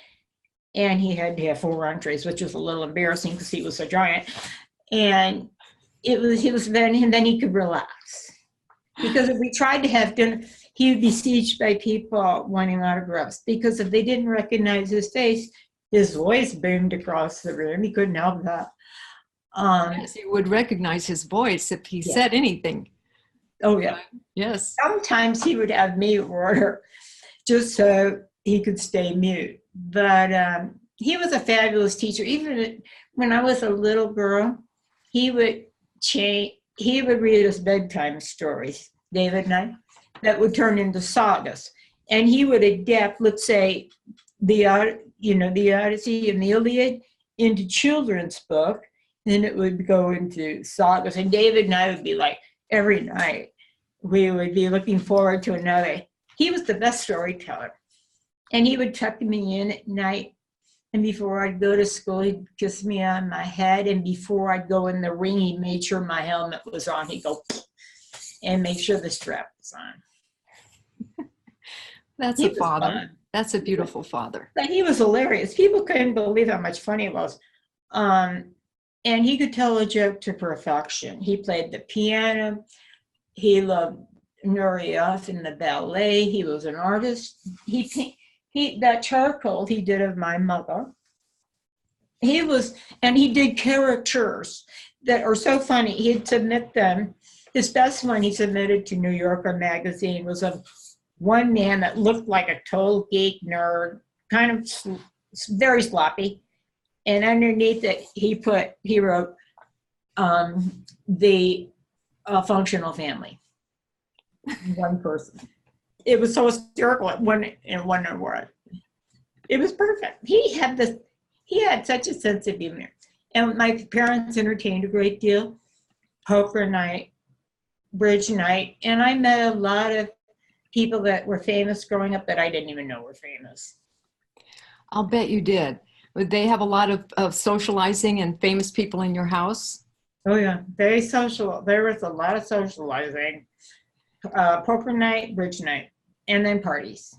and he had to have 4 entrees, which was a little embarrassing because he was a giant. And then he could relax. Because if we tried to have dinner, he would be besieged by people wanting autographs. Because if they didn't recognize his face, his voice boomed across the room. He couldn't help that. Yes, he would recognize his voice if he said anything. Oh, yeah. Yes. Sometimes he would have me order just so he could stay mute. But he was a fabulous teacher. Even when I was a little girl, he would read us bedtime stories, David and I, that would turn into sagas. And he would adapt, let's say, the Odyssey and the Iliad into children's book. Then it would go into sagas. And David and I would be like, every night, we would be looking forward to another. He was the best storyteller. And he would tuck me in at night. And before I'd go to school, he'd kiss me on my head. And before I'd go in the ring, he made sure my helmet was on. He'd go and make sure the strap was on. That's a father. Fun. That's a beautiful father. But he was hilarious. People couldn't believe how much fun he was. And he could tell a joke to perfection. He played the piano. He loved Nureyev in the ballet. He was an artist. That charcoal he did of my mother. He did caricatures that are so funny. He'd submit them. His best one he submitted to New Yorker magazine was of one man that looked like a total geek nerd, kind of very sloppy. And underneath it, he wrote the functional family. One person. It was so hysterical in one word. It was perfect. He had such a sense of humor. And my parents entertained a great deal. Poker night, bridge night, and I met a lot of people that were famous growing up that I didn't even know were famous. I'll bet you did. Would they have a lot of socializing and famous people in your house? Oh yeah, very social. There was a lot of socializing. Poker night, bridge night, and then parties.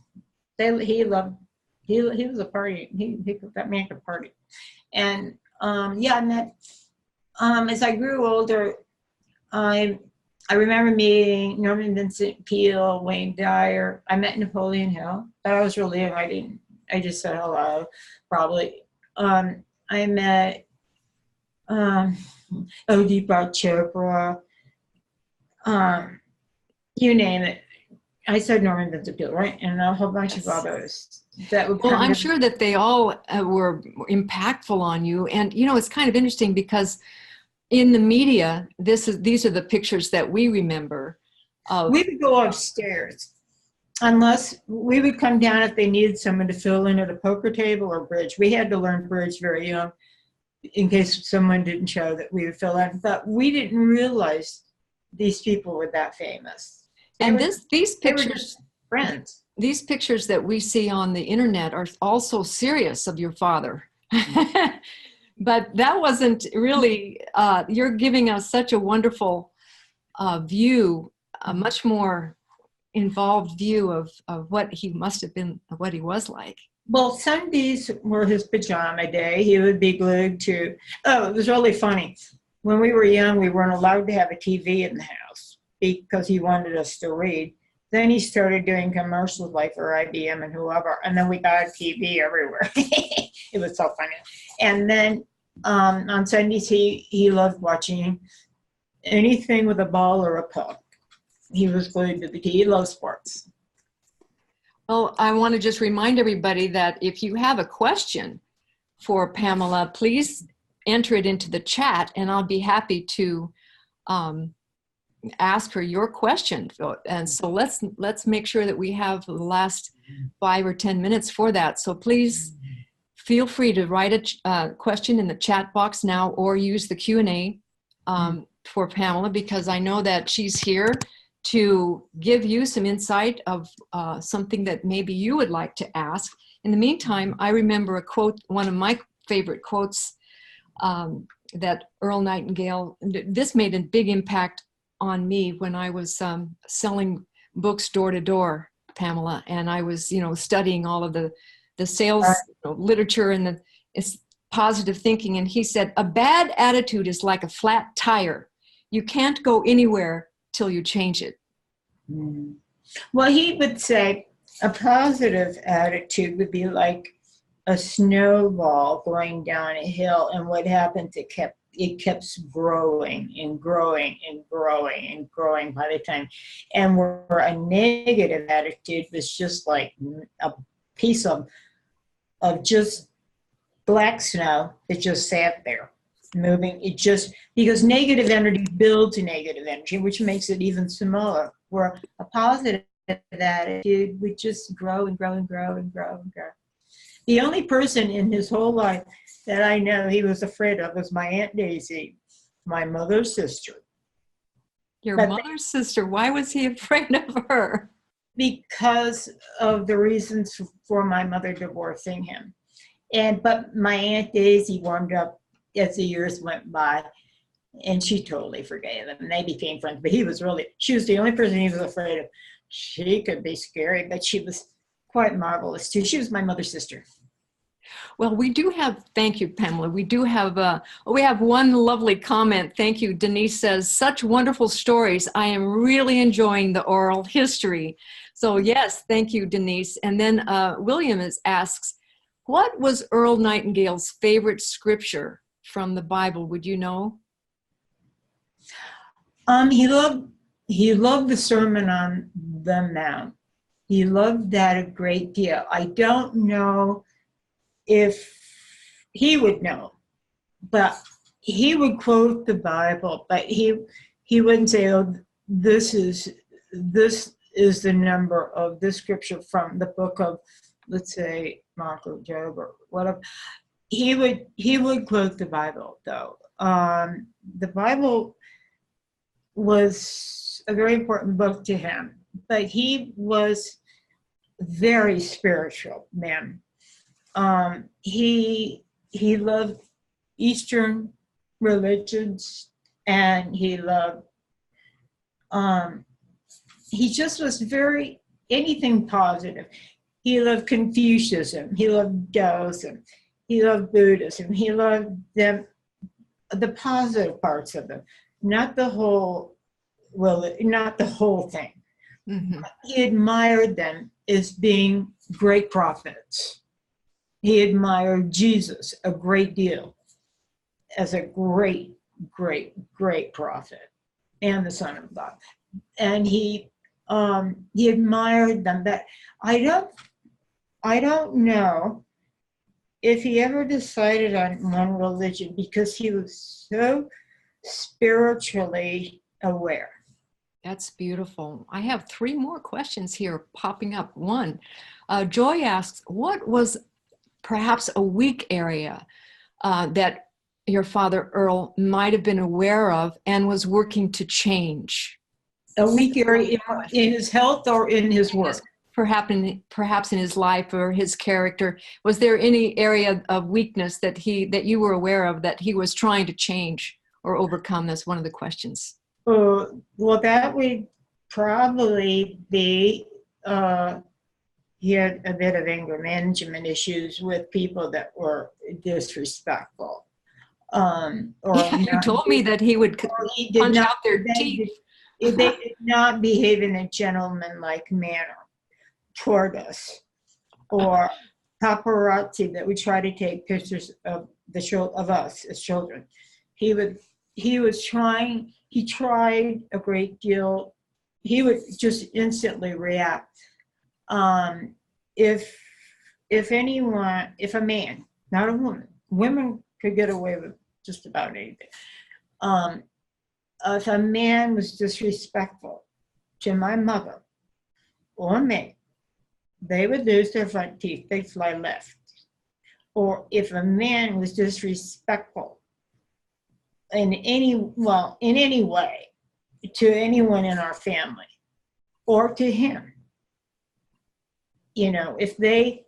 He was a party. That man could party. And I met as I grew older, I I remember meeting Norman Vincent Peale, Wayne Dyer. I met Napoleon Hill, but I was really young. I just said hello, probably. I met Deepak Chopra, you name it. I said Norman Vincent Peale, right? And a whole bunch of others that would Well, come I'm to sure that they all were impactful on you. And, you know, it's kind of interesting because in the media, these are the pictures that we remember of. We would go upstairs unless we would come down if they needed someone to fill in at a poker table or bridge. We had to learn bridge very young in case someone didn't show that we would fill in. But we didn't realize these people were that famous. And these they were pictures, just friends. these pictures that we see on the internet are also serious of your father. But that wasn't really, you're giving us such a wonderful view, a much more involved view of what he must have been, what he was like. Well, Sundays were his pajama day. He would be glued to, it was really funny. When we were young, we weren't allowed to have a TV in the house because he wanted us to read. Then he started doing commercials like for IBM and whoever, and then we got a TV everywhere. It was so funny. And then on Sundays, he loved watching anything with a ball or a puck. He was glued to the TV. He loved sports. Well, I want to just remind everybody that if you have a question for Pamela, please enter it into the chat, and I'll be happy to ask her your question. And so let's make sure that we have the last 5 or 10 minutes for that. So please feel free to write a question in the chat box now, or use the Q&A for Pamela, because I know that she's here to give you some insight of something that maybe you would like to ask. In the meantime, I remember a quote, one of my favorite quotes that Earl Nightingale, this made a big impact on me when I was selling books door to door, Pamela, and I was, studying all of the sales literature and it's positive thinking. And he said, a bad attitude is like a flat tire. You can't go anywhere till you change it. Well, he would say a positive attitude would be like a snowball going down a hill, and what happens, it keeps growing and growing and growing and growing by the time. And where a negative attitude was just like a piece of just black snow that just sat there moving. It just, because negative energy builds negative energy, which makes it even smaller, where a positive attitude would just grow and grow and grow and grow and grow. The only person in his whole life that I know he was afraid of was my Aunt Daisy, my mother's sister. Your mother's sister, why was he afraid of her? Because of the reasons for my mother divorcing him. But my Aunt Daisy warmed up as the years went by, and she totally forgave him. And they became friends, but she was the only person he was afraid of. She could be scary, but she was quite marvelous too. She was my mother's sister. Well, we do have, thank you, Pamela. We do have, we have one lovely comment. Thank you. Denise says, such wonderful stories. I am really enjoying the oral history. So yes, thank you, Denise. And then William asks, what was Earl Nightingale's favorite scripture from the Bible? Would you know? He loved the Sermon on the Mount. He loved that a great deal. I don't know if he would know, but he would quote the Bible, but he wouldn't say, oh, this is the number of this scripture from the book of, let's say, Mark or Job or whatever. He would quote the Bible, though. The Bible was a very important book to him, but he was very spiritual man. He loved Eastern religions, and he loved, he just was very, anything positive. He loved Confucianism, he loved Taoism, he loved Buddhism, he loved them, the positive parts of them, not the whole well, not the whole thing. Mhm. He admired them as being great prophets. He admired Jesus a great deal as a great, great, great prophet and the Son of God. And he admired them. But I don't know if he ever decided on one religion, because he was so spiritually aware. That's beautiful. I have three more questions here popping up. One, Joy asks, what was perhaps a weak area that your father Earl might have been aware of and was working to change? A weak area in his health or in his work? Perhaps in his life or his character. Was there any area of weakness that you were aware of that he was trying to change or overcome? That's one of the questions. Well, that would probably be, he had a bit of anger management issues with people that were disrespectful. You told me that he would punch out their teeth. They did not behave in a gentlemanlike manner toward us. Or paparazzi that would try to take pictures of us as children. He tried a great deal. He would just instantly react. If a man, not a woman, women could get away with just about anything. If a man was disrespectful to my mother or me, they would lose their front teeth, they'd fly left. Or if a man was disrespectful in any way to anyone in our family or to him, if they,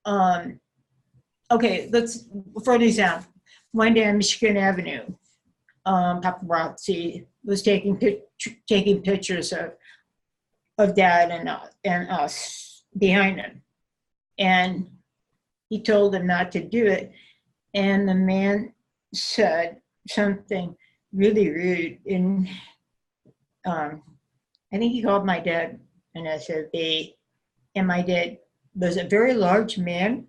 for an example, one day on Michigan Avenue, paparazzi was taking pictures of Dad and us behind him, and he told them not to do it, and the man said something really rude, and I think he called my dad an SOB, and my dad was a very large man.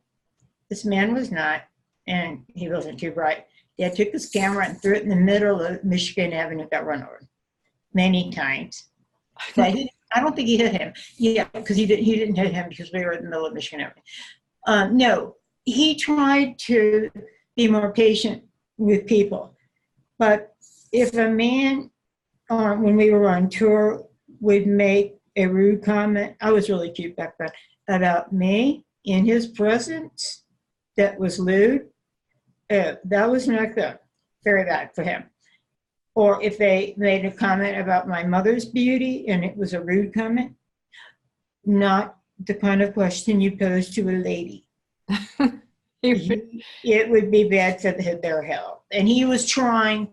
This man was not, and he wasn't too bright. Dad took his camera and threw it in the middle of Michigan Avenue, got run over many times. But I don't think he hit him. Yeah, because he didn't hit him because we were in the middle of Michigan Avenue. No, he tried to be more patient with people. But if a man, when we were on tour, would make a rude comment, I was really cute back then, about me in his presence, that was lewd, that was not good, very bad for him. Or if they made a comment about my mother's beauty and it was a rude comment, not the kind of question you pose to a lady. It would be bad for their health. And he was trying,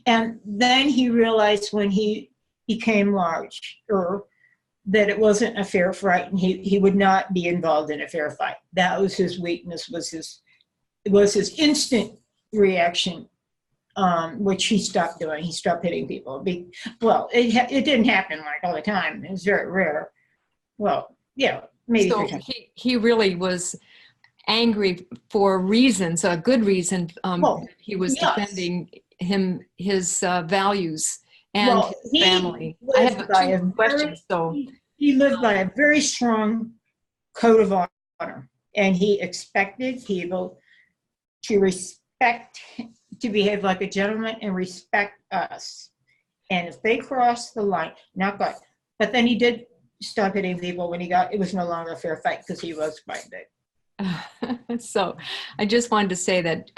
and then he realized when he became larger that it wasn't a fair fight, and he would not be involved in a fair fight. That was his weakness, was his instant reaction, which he stopped doing. He stopped hitting people. Well, it didn't happen like all the time. It was very rare. Well, yeah, maybe. So he really was angry for reasons, a good reason. He was defending his values and his family. I have two questions. He lived by a very strong code of honor, and he expected people to behave like a gentleman and respect us. And if they crossed the line, not good. But then he did stop hitting people when it was no longer a fair fight, because he was quite big. So I just wanted to say that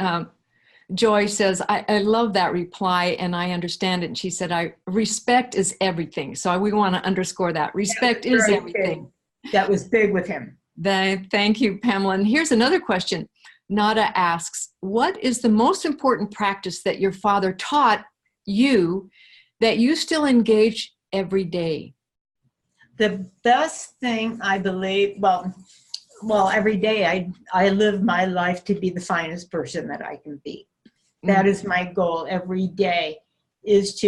Joy says, I love that reply and I understand it. And she said, respect is everything. So we want to underscore that. Respect is everything. Big. That was big with him. Thank you, Pamela. And here's another question. Nada asks, what is the most important practice that your father taught you that you still engage every day? The best thing, I believe, well, every day I live my life to be the finest person that I can be. That is my goal every day, is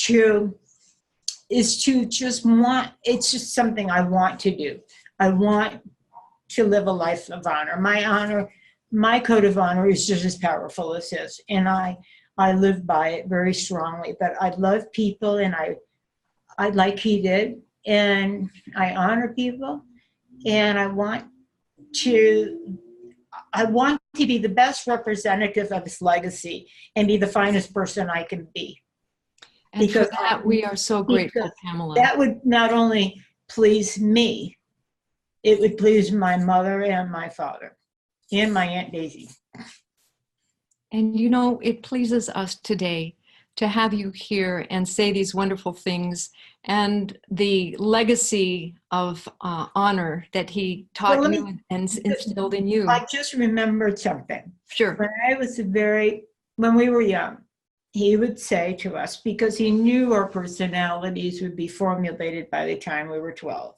to just want, it's just something I want to do. I want to live a life of honor. My code of honor is just as powerful as his, and I live by it very strongly. But I love people, and I like he did, and I honor people, and I want to be the best representative of his legacy and be the finest person I can be. And because for that, we are so grateful, Pamela. That would not only please me, it would please my mother and my father and my Aunt Daisy. And you know, it pleases us today to have you here and say these wonderful things, and the legacy of honor that he taught you and instilled in you. I just remembered something. Sure. When we were young, he would say to us, because he knew our personalities would be formulated by the time we were 12.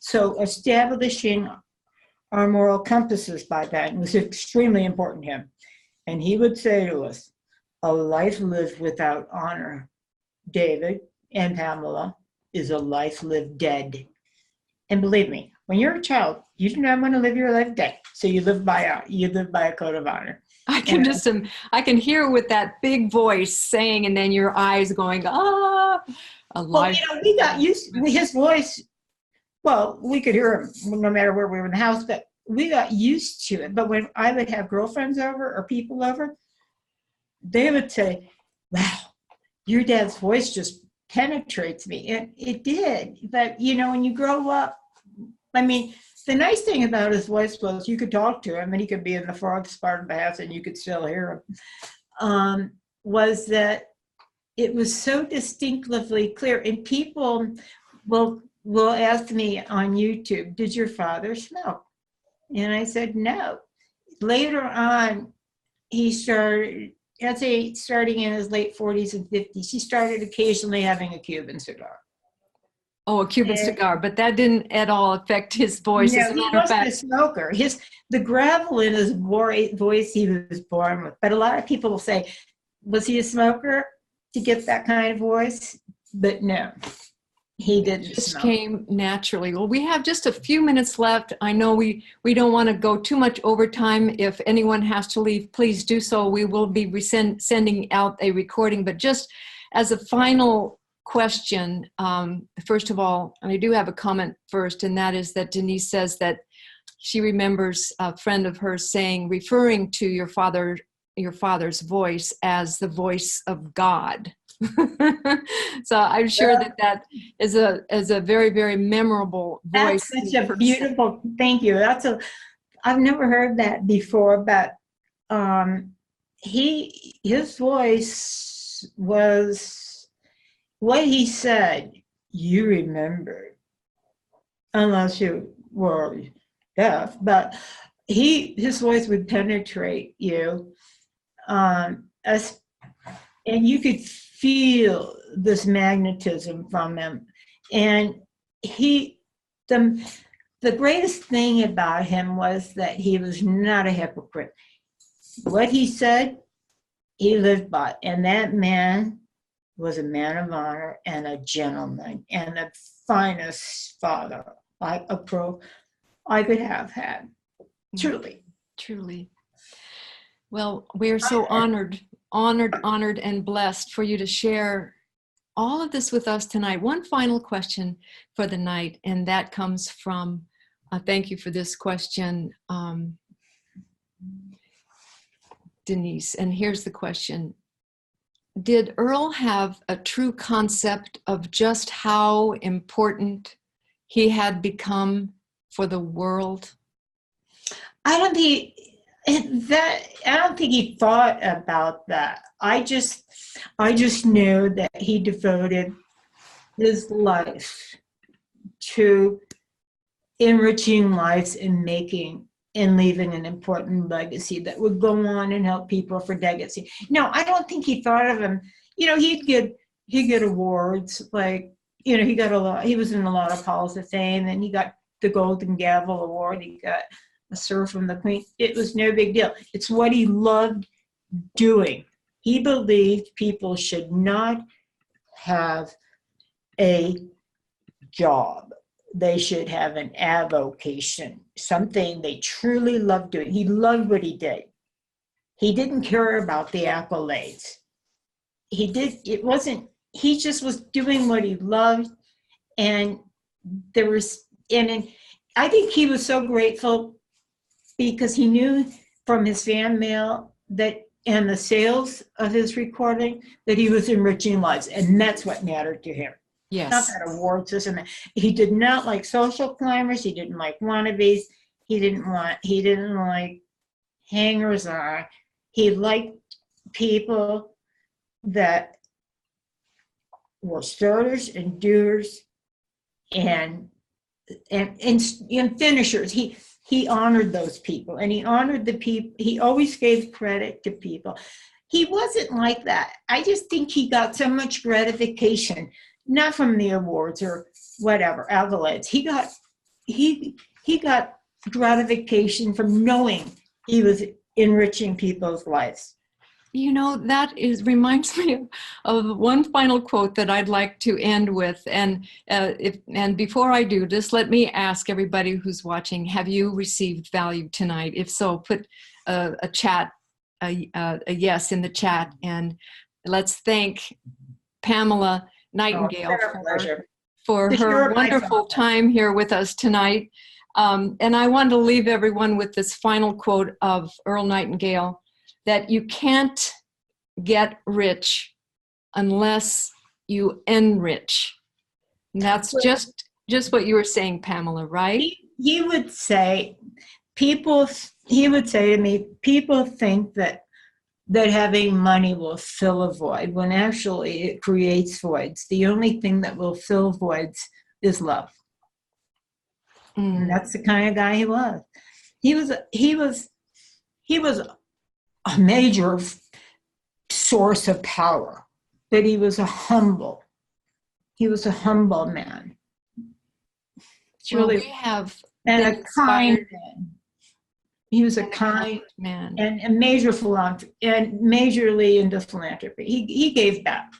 So establishing our moral compasses by then was extremely important to him. And he would say to us, a life lived without honor, David and Pamela, is a life lived dead. And believe me, when you're a child, you do not want to live your life dead. So you live by a code of honor. I can hear with that big voice saying, and then your eyes going, a life. Well, we got used to his voice. Well, we could hear him no matter where we were in the house, but we got used to it. But when I would have girlfriends over or people over, they would say, wow, your dad's voice just penetrates me. And it did. But, when you grow up, the nice thing about his voice was you could talk to him and he could be in the farthest part of the house and you could still hear him, was that it was so distinctively clear. And people will ask me on YouTube, did your father smoke? And I said, no. Later on, he started, I'd say starting in his late 40s and 50s, he started occasionally having a Cuban cigar. Oh, a Cuban cigar, but that didn't at all affect his voice. No, he wasn't a smoker. The gravel in his voice he was born with. But a lot of people will say, was he a smoker to get that kind of voice? But no, he didn't. It just came naturally. Well, we have just a few minutes left. I know we don't want to go too much overtime. If anyone has to leave, please do so. We will be sending out a recording. But just as a final question, first of all, and I do have a comment first, and that is that Denise says that she remembers a friend of hers referring to your father's voice as the voice of God. So I'm sure that is a very, very memorable voice. That's such a beautiful, thank you. I've never heard that before, but his voice was, what he said, you remembered, unless you were deaf, but his voice would penetrate you, and you could feel this magnetism from him. And the greatest thing about him was that he was not a hypocrite. What he said, he lived by, and that man was a man of honor and a gentleman and the finest father I could have had. Truly. Truly. Well, we're so honored and blessed for you to share all of this with us tonight. One final question for the night, and that comes from, thank you for this question, Denise. And here's the question. Did Earl have a true concept of just how important he had become for the world? I don't think he thought about that. I just knew that he devoted his life to enriching lives and leaving an important legacy that would go on and help people for decades. No, I don't think he thought of him. He'd get awards, he got a lot. He was in a lot of halls of fame, and he got the Golden Gavel Award. He got a Sir from the Queen. It was no big deal. It's what he loved doing. He believed people should not have a job. They should have an avocation, something they truly love doing. He loved what he did. He didn't care about the accolades. He just was doing what he loved. And I think he was so grateful because he knew from his fan mail and the sales of his recording that he was enriching lives. And that's what mattered to him. Yes. Not that award system. He did not like social climbers. He didn't like wannabes. He didn't like hangers on. He liked people that were starters and doers and finishers. He honored those people, and he honored the people. He always gave credit to people. He wasn't like that. I just think he got so much gratification, not from the awards or whatever, accolades. He got gratification from knowing he was enriching people's lives. You know, reminds me of one final quote that I'd like to end with. And before I do, just let me ask everybody who's watching, have you received value tonight? If so, put a yes in the chat. And let's thank Pamela Nightingale for her wonderful time here with us tonight. And I want to leave everyone with this final quote of Earl Nightingale, that you can't get rich unless you enrich. And that's just what you were saying, Pamela, right? He would say to me, people think that having money will fill a void, when actually it creates voids. The only thing that will fill voids is love. And that's the kind of guy he was. He was a major source of power, but he was a humble man. Truly, we have and a kind man. He was a kind man and a major philanthropist, and majorly into philanthropy. He gave back.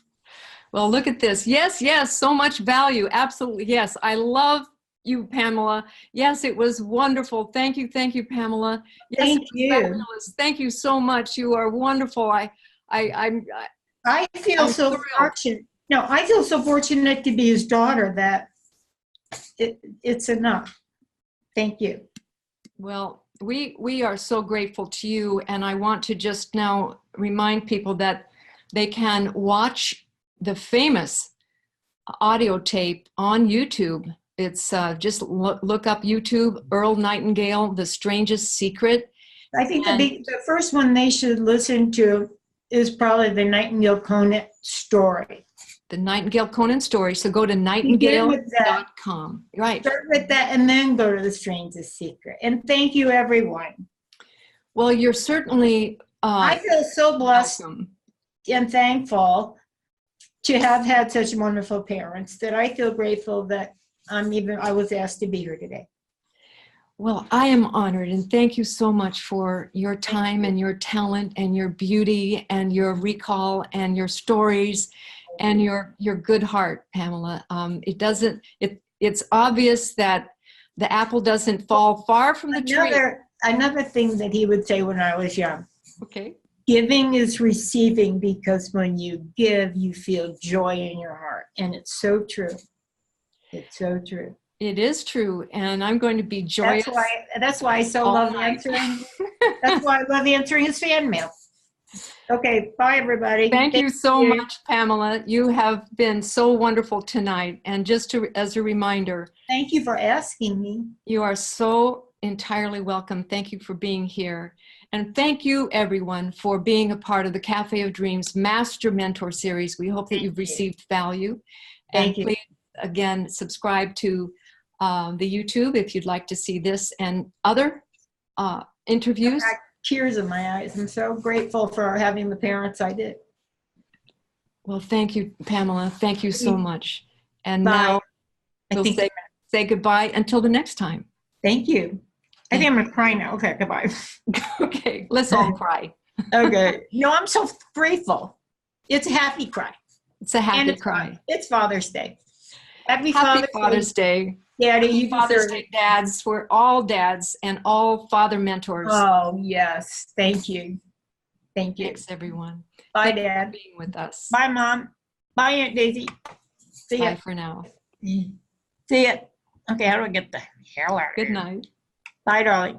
Well, look at this. Yes, so much value. Absolutely, yes. I love you, Pamela. Yes, it was wonderful. Thank you, Pamela. Yes, thank you. Fabulous. Thank you so much. You are wonderful. I feel so fortunate. No, I feel so fortunate to be his daughter that it's enough. Thank you. Well, we are so grateful to you, and I want to just now remind people that they can watch the famous audio tape on YouTube. It's just look up YouTube, Earl Nightingale, The Strangest Secret. I think the first one they should listen to is probably the Nightingale Conant story. The Nightingale Conant story. So go to nightingale.com. Right. Start with that and then go to The Strangest Secret. And thank you, everyone. Well, you're certainly I feel so blessed welcome. And thankful to have had such wonderful parents that I feel grateful that I was asked to be here today. Well, I am honored, and thank you so much for your time and your talent and your beauty and your recall and your stories and your good heart, Pamela. It's obvious that the apple doesn't fall far from the tree. Another thing that he would say when I was young. Okay. Giving is receiving, because when you give, you feel joy in your heart. And it's so true. It's so true. It is true, and I'm going to be joyous. That's why I so love answering. That's why I love answering his fan mail. Okay, bye everybody. Thank you so much, Pamela. You have been so wonderful tonight. And just as a reminder, thank you for asking me. You are so entirely welcome. Thank you for being here. And thank you, everyone, for being a part of the Cafe of Dreams Master Mentor Series. We hope that you've received value. Thank you. Please, again, subscribe to the YouTube if you'd like to see this and other interviews. I got tears in my eyes. I'm so grateful for having the parents I did. Well, thank you, Pamela. Thank you so much. And bye. Now we'll say goodbye until the next time. Thank you. I think I'm going to cry now. Okay, goodbye. Okay, let's all cry. Okay. No, I'm so grateful. It's a happy cry. It's a And happy cry. it's Father's Day. Happy Happy Father's Father's Day. Daddy, Happy you Father's deserve Day, it. dads. We're all dads and all father mentors. Oh, yes. Thank you. Thank you. Thanks, everyone. Bye, Thank you for Dad. being with us. Bye, Mom. Bye, Aunt Daisy. See Bye ya. for now. See ya. Okay, how do I get the hell out of Good here? night. Bye, darling.